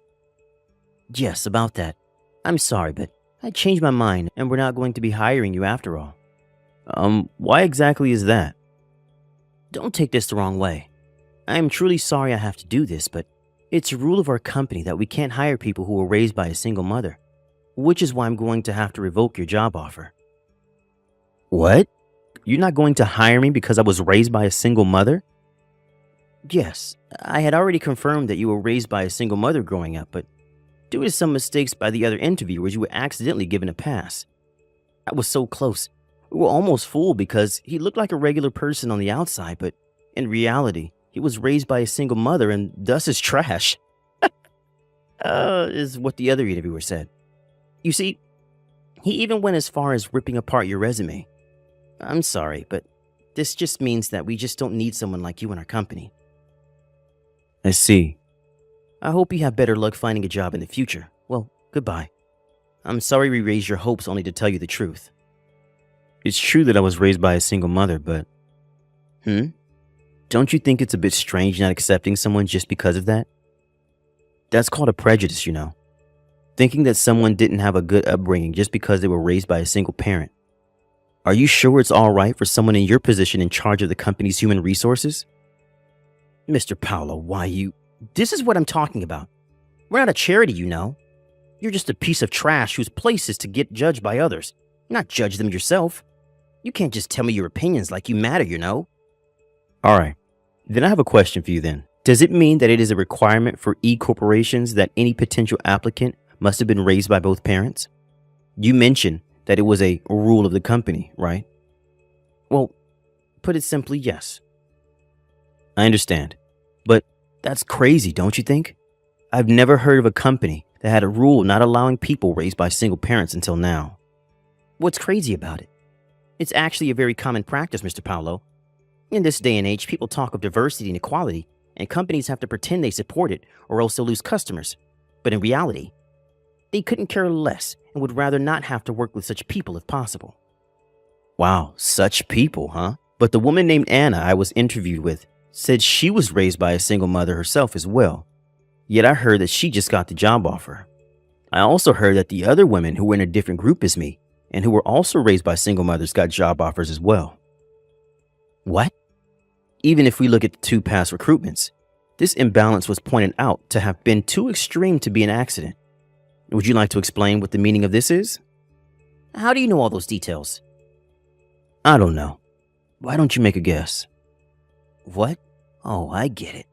Yes, about that. I'm sorry, but I changed my mind and we're not going to be hiring you after all. Why exactly is that? Don't take this the wrong way. I am truly sorry I have to do this, but it's a rule of our company that we can't hire people who were raised by a single mother, which is why I'm going to have to revoke your job offer. What? You're not going to hire me because I was raised by a single mother? Yes, I had already confirmed that you were raised by a single mother growing up, but due to some mistakes by the other interviewers, you were accidentally given a pass. I was so close. We were almost fooled because he looked like a regular person on the outside, but in reality, he was raised by a single mother and thus is trash. Is what the other interviewer said. You see, he even went as far as ripping apart your resume. I'm sorry, but this just means that we just don't need someone like you in our company. I see. I hope you have better luck finding a job in the future. Well, goodbye. I'm sorry we raised your hopes only to tell you the truth. It's true that I was raised by a single mother, but... Don't you think it's a bit strange not accepting someone just because of that? That's called a prejudice, you know. Thinking that someone didn't have a good upbringing just because they were raised by a single parent. Are you sure it's all right for someone in your position in charge of the company's human resources? Mr. Paolo, why you... This is what I'm talking about. We're not a charity, you know. You're just a piece of trash whose place is to get judged by others, not judge them yourself. You can't just tell me your opinions like you matter, you know. All right. Then I have a question for you then. Does it mean that it is a requirement for e-corporations that any potential applicant must have been raised by both parents? You mentioned that it was a rule of the company, right? Well, put it simply, yes. I understand. But that's crazy, don't you think? I've never heard of a company that had a rule not allowing people raised by single parents until now. What's crazy about it? It's actually a very common practice, Mr. Paolo. In this day and age, people talk of diversity and equality, and companies have to pretend they support it or else they'll lose customers. But in reality, they couldn't care less and would rather not have to work with such people if possible. Wow, such people, huh? But the woman named Anna I was interviewed with said she was raised by a single mother herself as well. Yet I heard that she just got the job offer. I also heard that the other women who were in a different group as me and who were also raised by single mothers got job offers as well. What? Even if we look at the two past recruitments, this imbalance was pointed out to have been too extreme to be an accident. Would you like to explain what the meaning of this is? How do you know all those details? I don't know. Why don't you make a guess? What? Oh, I get it.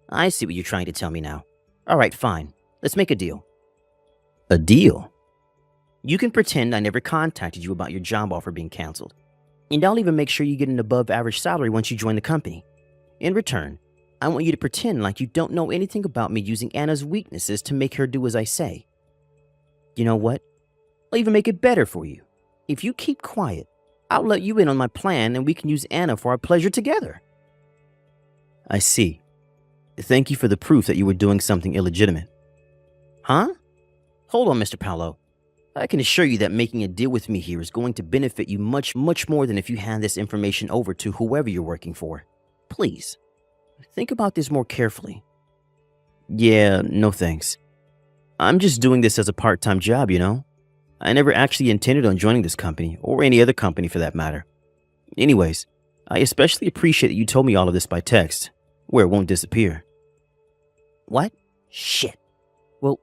I see what you're trying to tell me now. All right, fine. Let's make a deal. A deal? You can pretend I never contacted you about your job offer being canceled. And I'll even make sure you get an above average salary once you join the company. In return, I want you to pretend like you don't know anything about me using Anna's weaknesses to make her do as I say. You know what? I'll even make it better for you. If you keep quiet, I'll let you in on my plan and we can use Anna for our pleasure together. I see. Thank you for the proof that you were doing something illegitimate. Huh? Hold on, Mr. Paolo. I can assure you that making a deal with me here is going to benefit you much, much more than if you hand this information over to whoever you're working for. Please, think about this more carefully. Yeah, no thanks. I'm just doing this as a part-time job, you know? I never actually intended on joining this company, or any other company for that matter. Anyways, I especially appreciate that you told me all of this by text, where it won't disappear. What? Shit. Well,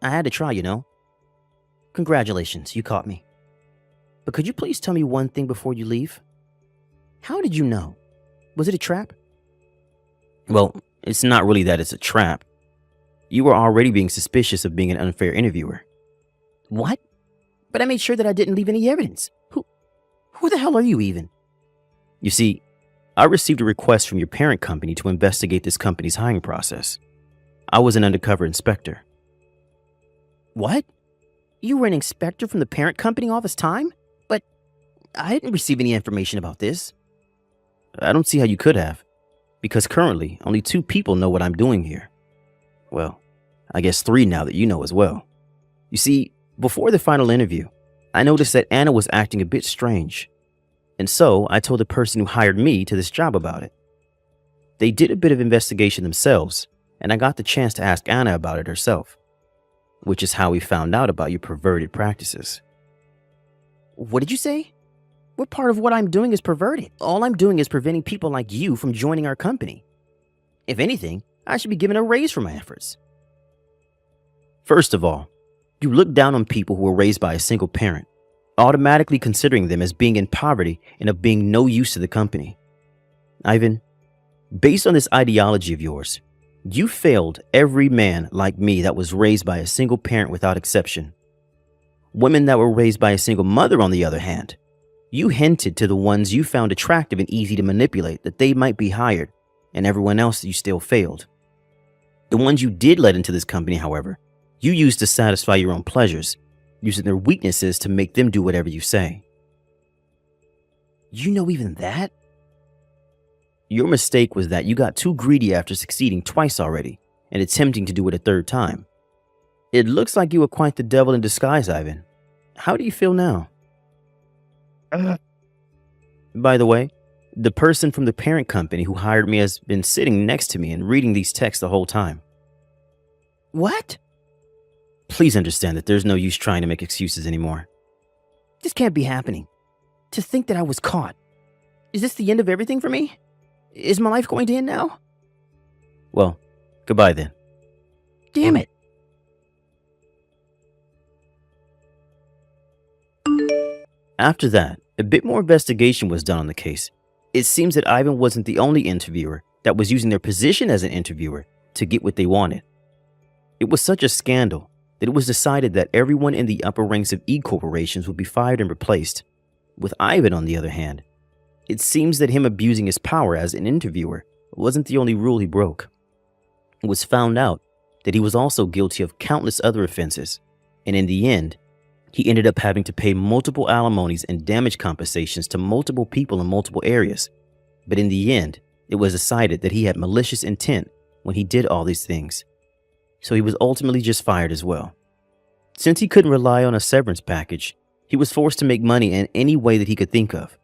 I had to try, you know? Congratulations, you caught me. But could you please tell me one thing before you leave? How did you know? Was it a trap? Well, it's not really that it's a trap. You were already being suspicious of being an unfair interviewer. What? But I made sure that I didn't leave any evidence. Who the hell are you even? You see, I received a request from your parent company to investigate this company's hiring process. I was an undercover inspector. What? You were an inspector from the parent company all this time? But I didn't receive any information about this. I don't see how you could have, because currently only 2 people know what I'm doing here. Well, I guess 3 now that you know as well. You see, before the final interview, I noticed that Anna was acting a bit strange. And so I told the person who hired me to this job about it. They did a bit of investigation themselves, and I got the chance to ask Anna about it herself. which is how we found out about your perverted practices. What did you say? What part of what I'm doing is perverted? All I'm doing is preventing people like you from joining our company. If anything, I should be given a raise for my efforts. First of all, you look down on people who were raised by a single parent, automatically considering them as being in poverty and of being no use to the company. Ivan, based on this ideology of yours, you failed every man like me that was raised by a single parent without exception. Women that were raised by a single mother, on the other hand, you hinted to the ones you found attractive and easy to manipulate that they might be hired, and everyone else you still failed. The ones you did let into this company, however, you used to satisfy your own pleasures, using their weaknesses to make them do whatever you say. You know even that? Your mistake was that you got too greedy after succeeding twice already and attempting to do it a third time. It looks like you were quite the devil in disguise, Ivan. How do you feel now? By the way, the person from the parent company who hired me has been sitting next to me and reading these texts the whole time. What? Please understand that there's no use trying to make excuses anymore. This can't be happening. To think that I was caught. Is this the end of everything for me? Is my life going to end now? Well, goodbye then. Damn it. After that, a bit more investigation was done on the case. It seems that Ivan wasn't the only interviewer that was using their position as an interviewer to get what they wanted. It was such a scandal that it was decided that everyone in the upper ranks of E-corporations would be fired and replaced. With Ivan, on the other hand, it seems that him abusing his power as an interviewer wasn't the only rule he broke. It was found out that he was also guilty of countless other offenses, and in the end, he ended up having to pay multiple alimonies and damage compensations to multiple people in multiple areas. But in the end, it was decided that he had malicious intent when he did all these things. So he was ultimately just fired as well. Since he couldn't rely on a severance package, he was forced to make money in any way that he could think of.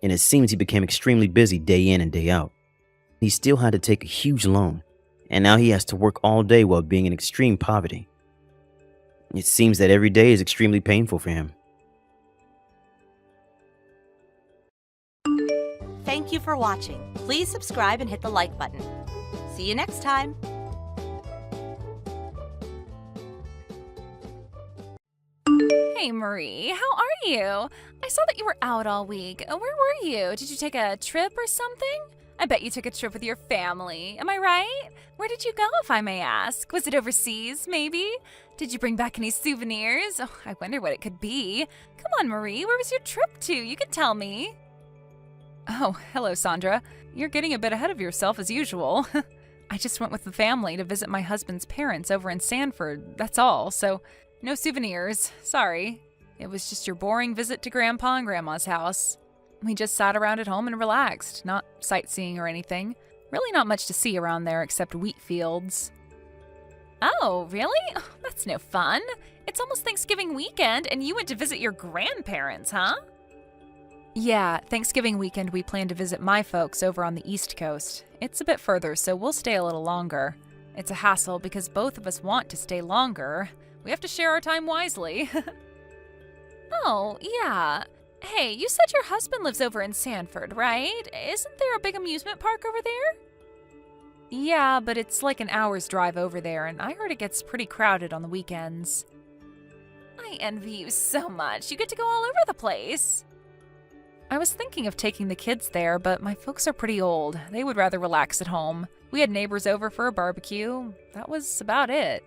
And it seems he became extremely busy day in and day out. He still had to take a huge loan, and now he has to work all day while being in extreme poverty. It seems that every day is extremely painful for him. Thank you for watching. Please subscribe and hit the like button. See you next time. Hey, Marie, how are you? I saw that you were out all week. Where were you? Did you take a trip or something? I bet you took a trip with your family. Am I right? Where did you go, if I may ask? Was it overseas, maybe? Did you bring back any souvenirs? Oh, I wonder what it could be. Come on, Marie, where was your trip to? You can tell me. Oh, hello, Sandra. You're getting a bit ahead of yourself as usual. I just went with the family to visit my husband's parents over in Sanford, that's all, so no souvenirs. Sorry. It was just your boring visit to Grandpa and Grandma's house. We just sat around at home and relaxed, not sightseeing or anything. Really not much to see around there except wheat fields. Oh, really? Oh, that's no fun. It's almost Thanksgiving weekend and you went to visit your grandparents, huh? Yeah, Thanksgiving weekend we plan to visit my folks over on the East Coast. It's a bit further, so we'll stay a little longer. It's a hassle because both of us want to stay longer. We have to share our time wisely. Oh, yeah. Hey, you said your husband lives over in Sanford, right? Isn't there a big amusement park over there? Yeah, but it's like an hour's drive over there, and I heard it gets pretty crowded on the weekends. I envy you so much. You get to go all over the place. I was thinking of taking the kids there, but my folks are pretty old. They would rather relax at home. We had neighbors over for a barbecue. That was about it.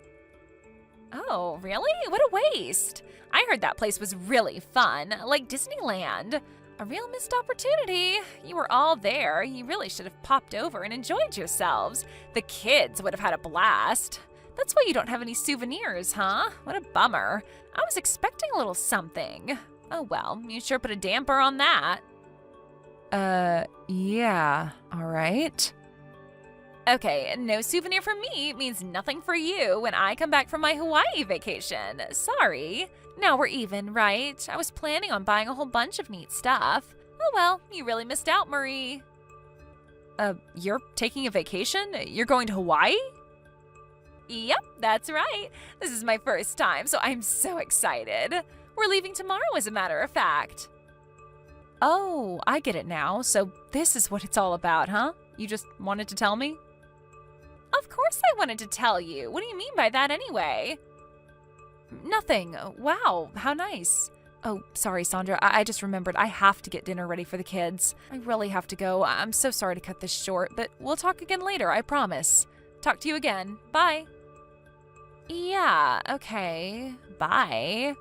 Oh, really? What a waste. I heard that place was really fun, like Disneyland. A real missed opportunity. You were all there. You really should have popped over and enjoyed yourselves. The kids would have had a blast. That's why you don't have any souvenirs, huh? What a bummer. I was expecting a little something. Oh well, you sure put a damper on that. Yeah, all right. Okay, no souvenir from me means nothing for you when I come back from my Hawaii vacation. Sorry. Now we're even, right? I was planning on buying a whole bunch of neat stuff. Oh well, you really missed out, Marie. You're taking a vacation? You're going to Hawaii? Yep, that's right. This is my first time, so I'm so excited. We're leaving tomorrow, as a matter of fact. Oh, I get it now. So this is what it's all about, huh? You just wanted to tell me? Of course I wanted to tell you. What do you mean by that anyway? Nothing. Wow, how nice. Oh, sorry, Sandra. I just remembered I have to get dinner ready for the kids. I really have to go. I'm so sorry to cut this short, but we'll talk again later, I promise. Talk to you again. Bye. Yeah, okay. Bye.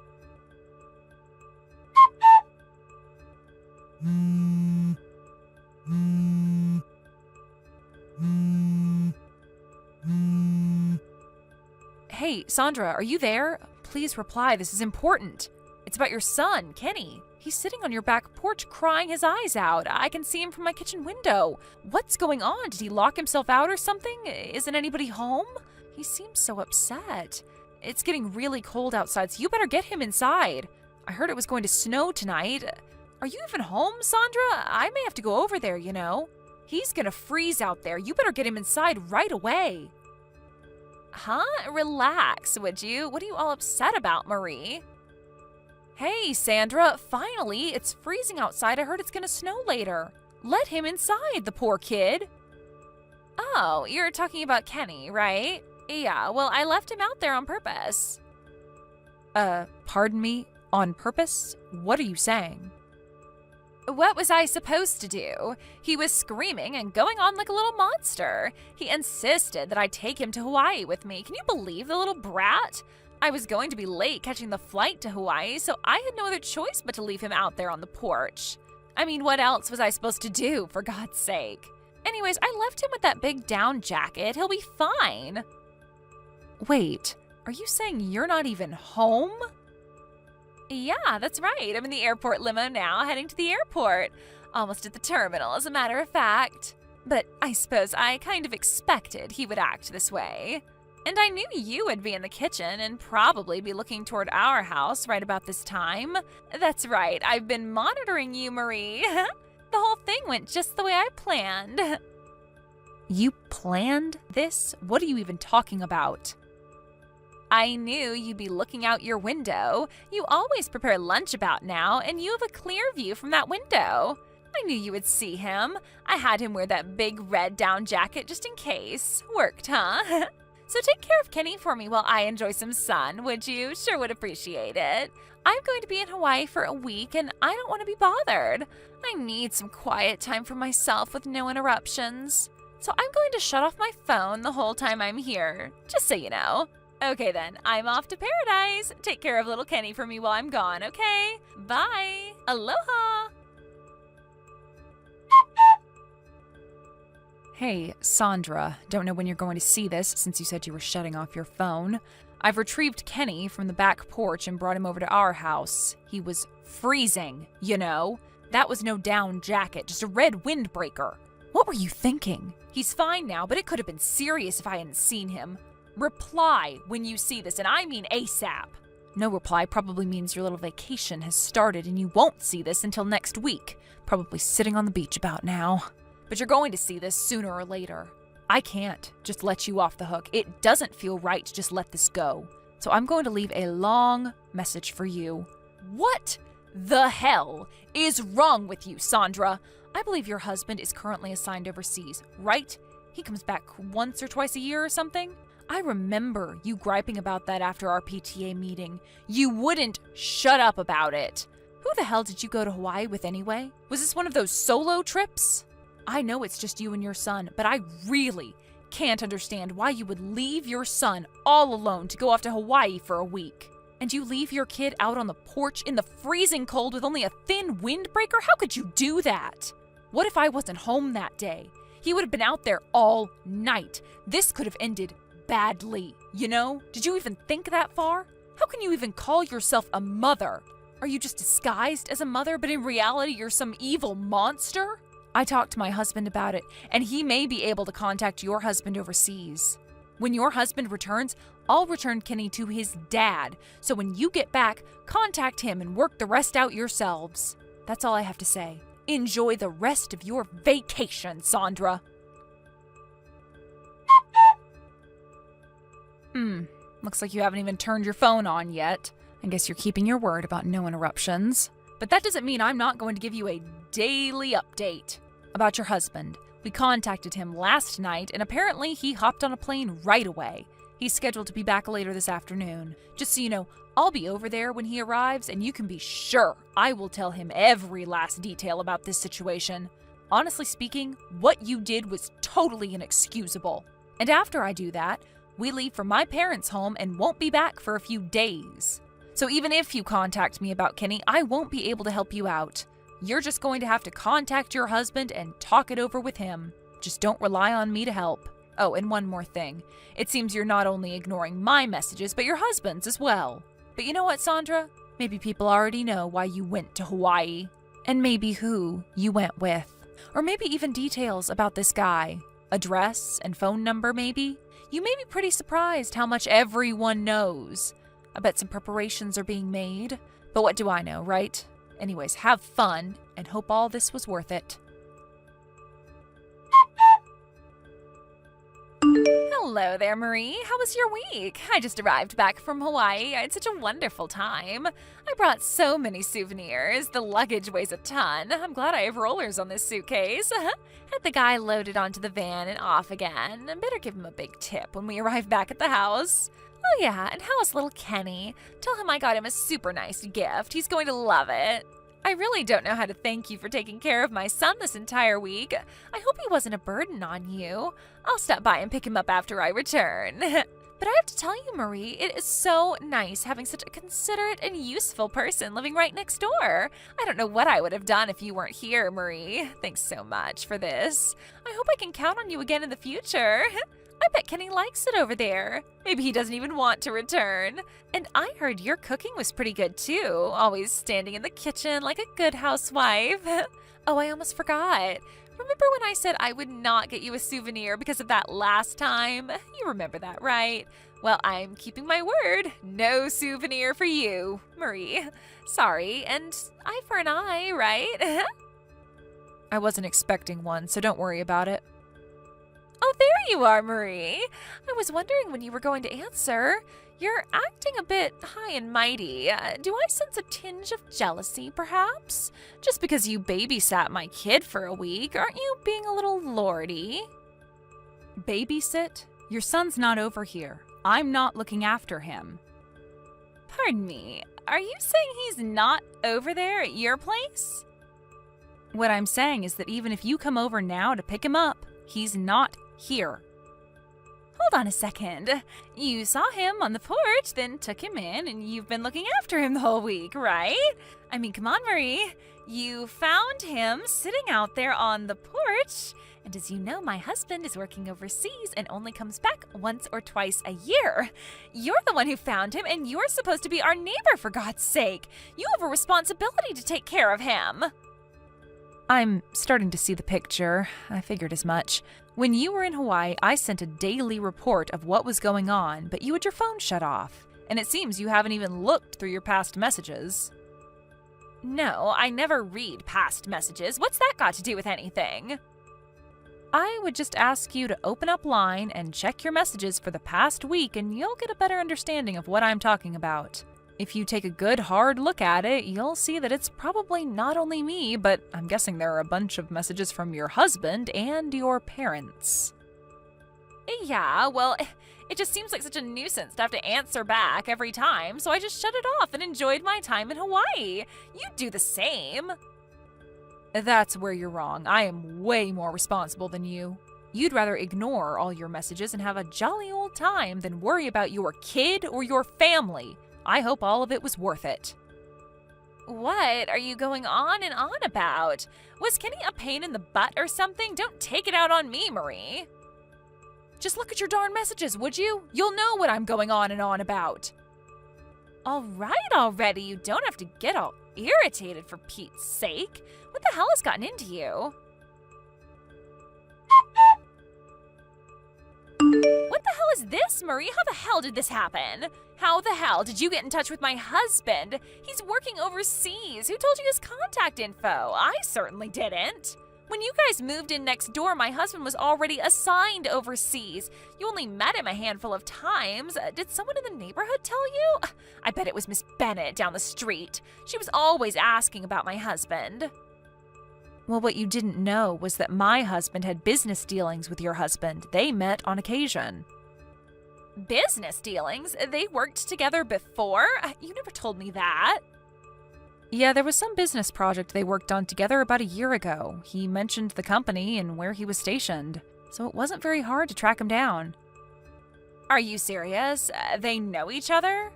Hey, Sandra, are you there? Please reply. This is important. It's about your son, Kenny. He's sitting on your back porch crying his eyes out. I can see him from my kitchen window. What's going on? Did he lock himself out or something? Isn't anybody home? He seems so upset. It's getting really cold outside, so you better get him inside. I heard it was going to snow tonight. Are you even home, Sandra? I may have to go over there, you know. He's gonna freeze out there. You better get him inside right away. Huh? Relax, would you? What are you all upset about, Marie? Hey, Sandra, finally, it's freezing outside. I heard it's gonna snow later. Let him inside, the poor kid. Oh, you're talking about Kenny, right? Yeah, well, I left him out there on purpose. Pardon me? On purpose? What are you saying? What was I supposed to do? He was screaming and going on like a little monster. He insisted that I take him to Hawaii with me. Can you believe the little brat? I was going to be late catching the flight to Hawaii, so I had no other choice but to leave him out there on the porch. I mean, what else was I supposed to do, for God's sake? Anyways, I left him with that big down jacket. He'll be fine. Wait, are you saying you're not even home? Yeah, that's right. I'm in the airport limo now, heading to the airport. Almost at the terminal, as a matter of fact. But I suppose I kind of expected he would act this way. And I knew you would be in the kitchen and probably be looking toward our house right about this time. That's right, I've been monitoring you, Marie. The whole thing went just the way I planned. You planned this? What are you even talking about? I knew you'd be looking out your window. You always prepare lunch about now, and you have a clear view from that window. I knew you would see him. I had him wear that big red down jacket just in case. Worked, huh? So take care of Kenny for me while I enjoy some sun, would you? Sure would appreciate it. I'm going to be in Hawaii for a week, and I don't want to be bothered. I need some quiet time for myself with no interruptions. So I'm going to shut off my phone the whole time I'm here, just so you know. Okay then, I'm off to paradise. Take care of little Kenny for me while I'm gone, okay? Bye. Aloha. Hey, Sandra. Don't know when you're going to see this since you said you were shutting off your phone. I've retrieved Kenny from the back porch and brought him over to our house. He was freezing, you know. That was no down jacket, just a red windbreaker. What were you thinking? He's fine now, but it could have been serious if I hadn't seen him. Reply when you see this, and I mean ASAP. No reply probably means your little vacation has started and you won't see this until next week. Probably sitting on the beach about now. But you're going to see this sooner or later. I can't just let you off the hook. It doesn't feel right to just let this go. So I'm going to leave a long message for you. What the hell is wrong with you, Sandra? I believe your husband is currently assigned overseas, right? He comes back once or twice a year or something? I remember you griping about that after our PTA meeting. You wouldn't shut up about it. Who the hell did you go to Hawaii with anyway? Was this one of those solo trips? I know it's just you and your son, but I really can't understand why you would leave your son all alone to go off to Hawaii for a week. And you leave your kid out on the porch in the freezing cold with only a thin windbreaker? How could you do that? What if I wasn't home that day? He would have been out there all night. This could have ended badly, you know? Did you even think that far? How can you even call yourself a mother? Are you just disguised as a mother, but in reality you're some evil monster? I talked to my husband about it, and he may be able to contact your husband overseas. When your husband returns, I'll return Kenny to his dad, so when you get back, contact him and work the rest out yourselves. That's all I have to say. Enjoy the rest of your vacation, Sandra. Looks like you haven't even turned your phone on yet. I guess you're keeping your word about no interruptions. But that doesn't mean I'm not going to give you a daily update about your husband. We contacted him last night, and apparently he hopped on a plane right away. He's scheduled to be back later this afternoon. Just so you know, I'll be over there when he arrives, and you can be sure I will tell him every last detail about this situation. Honestly speaking, what you did was totally inexcusable. And after I do that, we leave for my parents' home and won't be back for a few days. So even if you contact me about Kenny, I won't be able to help you out. You're just going to have to contact your husband and talk it over with him. Just don't rely on me to help. Oh, and one more thing. It seems you're not only ignoring my messages, but your husband's as well. But you know what, Sandra? Maybe people already know why you went to Hawaii. And maybe who you went with. Or maybe even details about this guy. Address and phone number, maybe? You may be pretty surprised how much everyone knows. I bet some preparations are being made. But what do I know, right? Anyways, have fun and hope all this was worth it. Hello there, Marie. How was your week? I just arrived back from Hawaii. I had such a wonderful time. I brought so many souvenirs. The luggage weighs a ton. I'm glad I have rollers on this suitcase. Had the guy loaded onto the van and off again. I better give him a big tip when we arrive back at the house. Oh yeah, and how's little Kenny? Tell him I got him a super nice gift. He's going to love it. I really don't know how to thank you for taking care of my son this entire week. I hope he wasn't a burden on you. I'll stop by and pick him up after I return. But I have to tell you, Marie, it is so nice having such a considerate and useful person living right next door. I don't know what I would have done if you weren't here, Marie. Thanks so much for this. I hope I can count on you again in the future. I bet Kenny likes it over there. Maybe he doesn't even want to return. And I heard your cooking was pretty good too, always standing in the kitchen like a good housewife. Oh, I almost forgot. Remember when I said I would not get you a souvenir because of that last time? You remember that, right? Well, I'm keeping my word. No souvenir for you, Marie. Sorry, and eye for an eye, right? I wasn't expecting one, so don't worry about it. Oh, there you are, Marie. I was wondering when you were going to answer. You're acting a bit high and mighty. Do I sense a tinge of jealousy, perhaps? Just because you babysat my kid for a week, aren't you being a little lordy? Babysit? Your son's not over here. I'm not looking after him. Pardon me, are you saying he's not over there at your place? What I'm saying is that even if you come over now to pick him up, he's not here. Hold on a second. You saw him on the porch, then took him in, and you've been looking after him the whole week, right? I mean, come on, Marie. You found him sitting out there on the porch. And as you know, my husband is working overseas and only comes back once or twice a year. You're the one who found him, and you're supposed to be our neighbor, for God's sake. You have a responsibility to take care of him. I'm starting to see the picture. I figured as much. When you were in Hawaii, I sent a daily report of what was going on, but you had your phone shut off. And it seems you haven't even looked through your past messages. No, I never read past messages. What's that got to do with anything? I would just ask you to open up Line and check your messages for the past week, and you'll get a better understanding of what I'm talking about. If you take a good hard look at it, you'll see that it's probably not only me, but I'm guessing there are a bunch of messages from your husband and your parents. Yeah, well, it just seems like such a nuisance to have to answer back every time, so I just shut it off and enjoyed my time in Hawaii. You'd do the same. That's where you're wrong. I am way more responsible than you. You'd rather ignore all your messages and have a jolly old time than worry about your kid or your family. I hope all of it was worth it. What are you going on and on about? Was Kenny a pain in the butt or something? Don't take it out on me, Marie. Just look at your darn messages, would you? You'll know what I'm going on and on about. All right already, you don't have to get all irritated for Pete's sake. What the hell has gotten into you? What the hell is this, Marie? How the hell did this happen? How the hell did you get in touch with my husband? He's working overseas. Who told you his contact info? I certainly didn't. When you guys moved in next door, my husband was already assigned overseas. You only met him a handful of times. Did someone in the neighborhood tell you? I bet it was Miss Bennett down the street. She was always asking about my husband. Well, what you didn't know was that my husband had business dealings with your husband. They met on occasion. Business dealings? They worked together before? You never told me that. Yeah, there was some business project they worked on together about a year ago. He mentioned the company and where he was stationed, so it wasn't very hard to track him down. Are you serious? They know each other?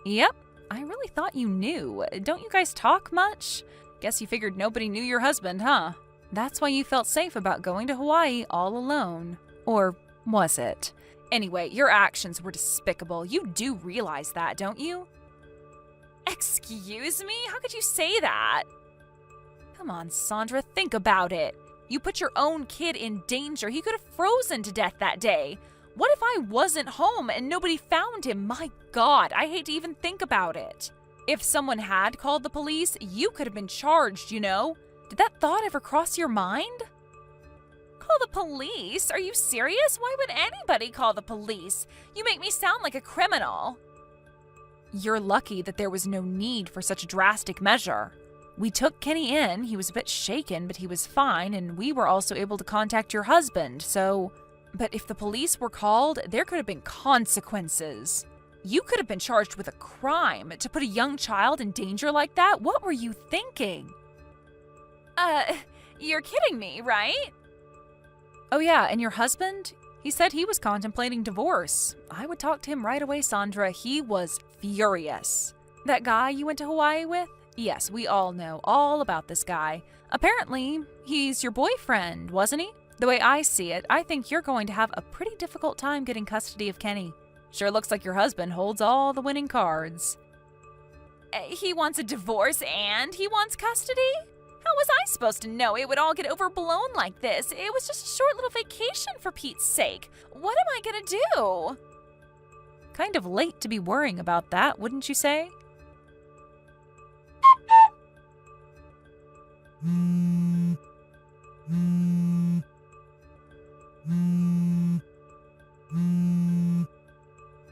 Yep. I really thought you knew. Don't you guys talk much? Guess you figured nobody knew your husband, huh? That's why you felt safe about going to Hawaii all alone. Or was it? Anyway, your actions were despicable. You do realize that, don't you? Excuse me? How could you say that? Come on, Sandra, think about it. You put your own kid in danger. He could have frozen to death that day. What if I wasn't home and nobody found him? My God, I hate to even think about it. If someone had called the police, you could have been charged, you know? Did that thought ever cross your mind? Call the police? Are you serious? Why would anybody call the police? You make me sound like a criminal. You're lucky that there was no need for such a drastic measure. We took Kenny in, he was a bit shaken, but he was fine, and we were also able to contact your husband, so... But if the police were called, there could have been consequences. You could have been charged with a crime. To put a young child in danger like that? What were you thinking? You're kidding me, right? Oh yeah, and your husband? He said he was contemplating divorce. I would talk to him right away, Sandra. He was furious. That guy you went to Hawaii with? Yes, we all know all about this guy. Apparently, he's your boyfriend, wasn't he? The way I see it, I think you're going to have a pretty difficult time getting custody of Kenny. Sure looks like your husband holds all the winning cards. He wants a divorce and he wants custody? How was I supposed to know it would all get overblown like this? It was just a short little vacation for Pete's sake. What am I gonna do? Kind of late to be worrying about that, wouldn't you say?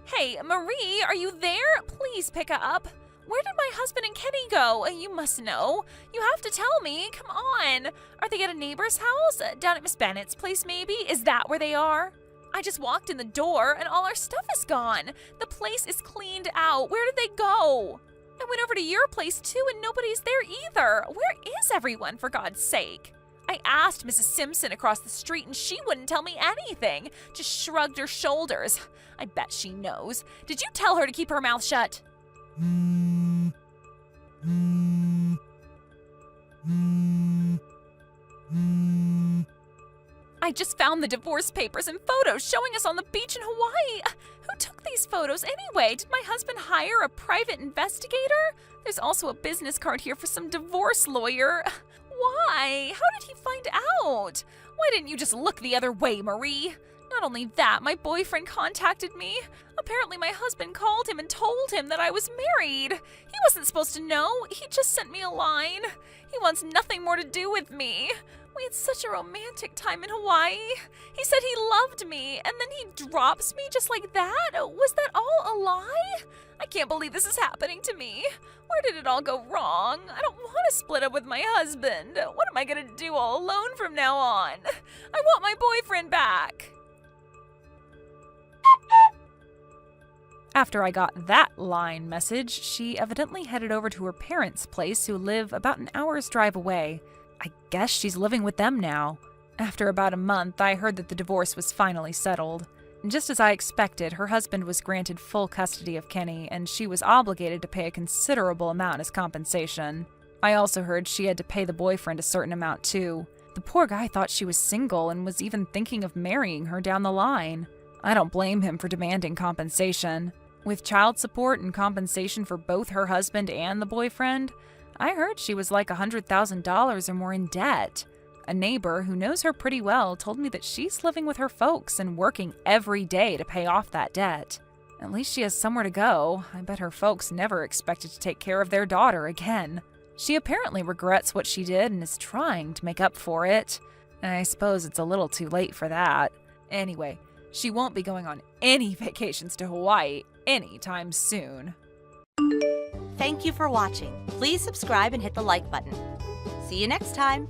Hey, Marie, are you there? Please pick up. Where did my husband and Kenny go? You must know. You have to tell me. Come on. Are they at a neighbor's house? Down at Miss Bennett's place, maybe? Is that where they are? I just walked in the door and all our stuff is gone. The place is cleaned out. Where did they go? I went over to your place too and nobody's there either. Where is everyone, for God's sake? I asked Mrs. Simpson across the street and she wouldn't tell me anything. Just shrugged her shoulders. I bet she knows. Did you tell her to keep her mouth shut? I just found the divorce papers and photos showing us on the beach in Hawaii. Who took these photos anyway? Did my husband hire a private investigator? There's also a business card here for some divorce lawyer. Why? How did he find out? Why didn't you just look the other way, Marie? Not only that, my boyfriend contacted me. Apparently my husband called him and told him that I was married. He wasn't supposed to know. He just sent me a line. He wants nothing more to do with me. We had such a romantic time in Hawaii. He said he loved me, and then he drops me just like that? Was that all a lie? I can't believe this is happening to me. Where did it all go wrong? I don't want to split up with my husband. What am I going to do all alone from now on? I want my boyfriend back. After I got that line message, she evidently headed over to her parents' place, who live about an hour's drive away. I guess she's living with them now. After about a month, I heard that the divorce was finally settled. Just as I expected, her husband was granted full custody of Kenny, and she was obligated to pay a considerable amount as compensation. I also heard she had to pay the boyfriend a certain amount too. The poor guy thought she was single and was even thinking of marrying her down the line. I don't blame him for demanding compensation. With child support and compensation for both her husband and the boyfriend, I heard she was like $100,000 or more in debt. A neighbor who knows her pretty well told me that she's living with her folks and working every day to pay off that debt. At least she has somewhere to go. I bet her folks never expected to take care of their daughter again. She apparently regrets what she did and is trying to make up for it. I suppose it's a little too late for that. Anyway, she won't be going on any vacations to Hawaii anytime soon. Thank you for watching. Please subscribe and hit the like button. See you next time.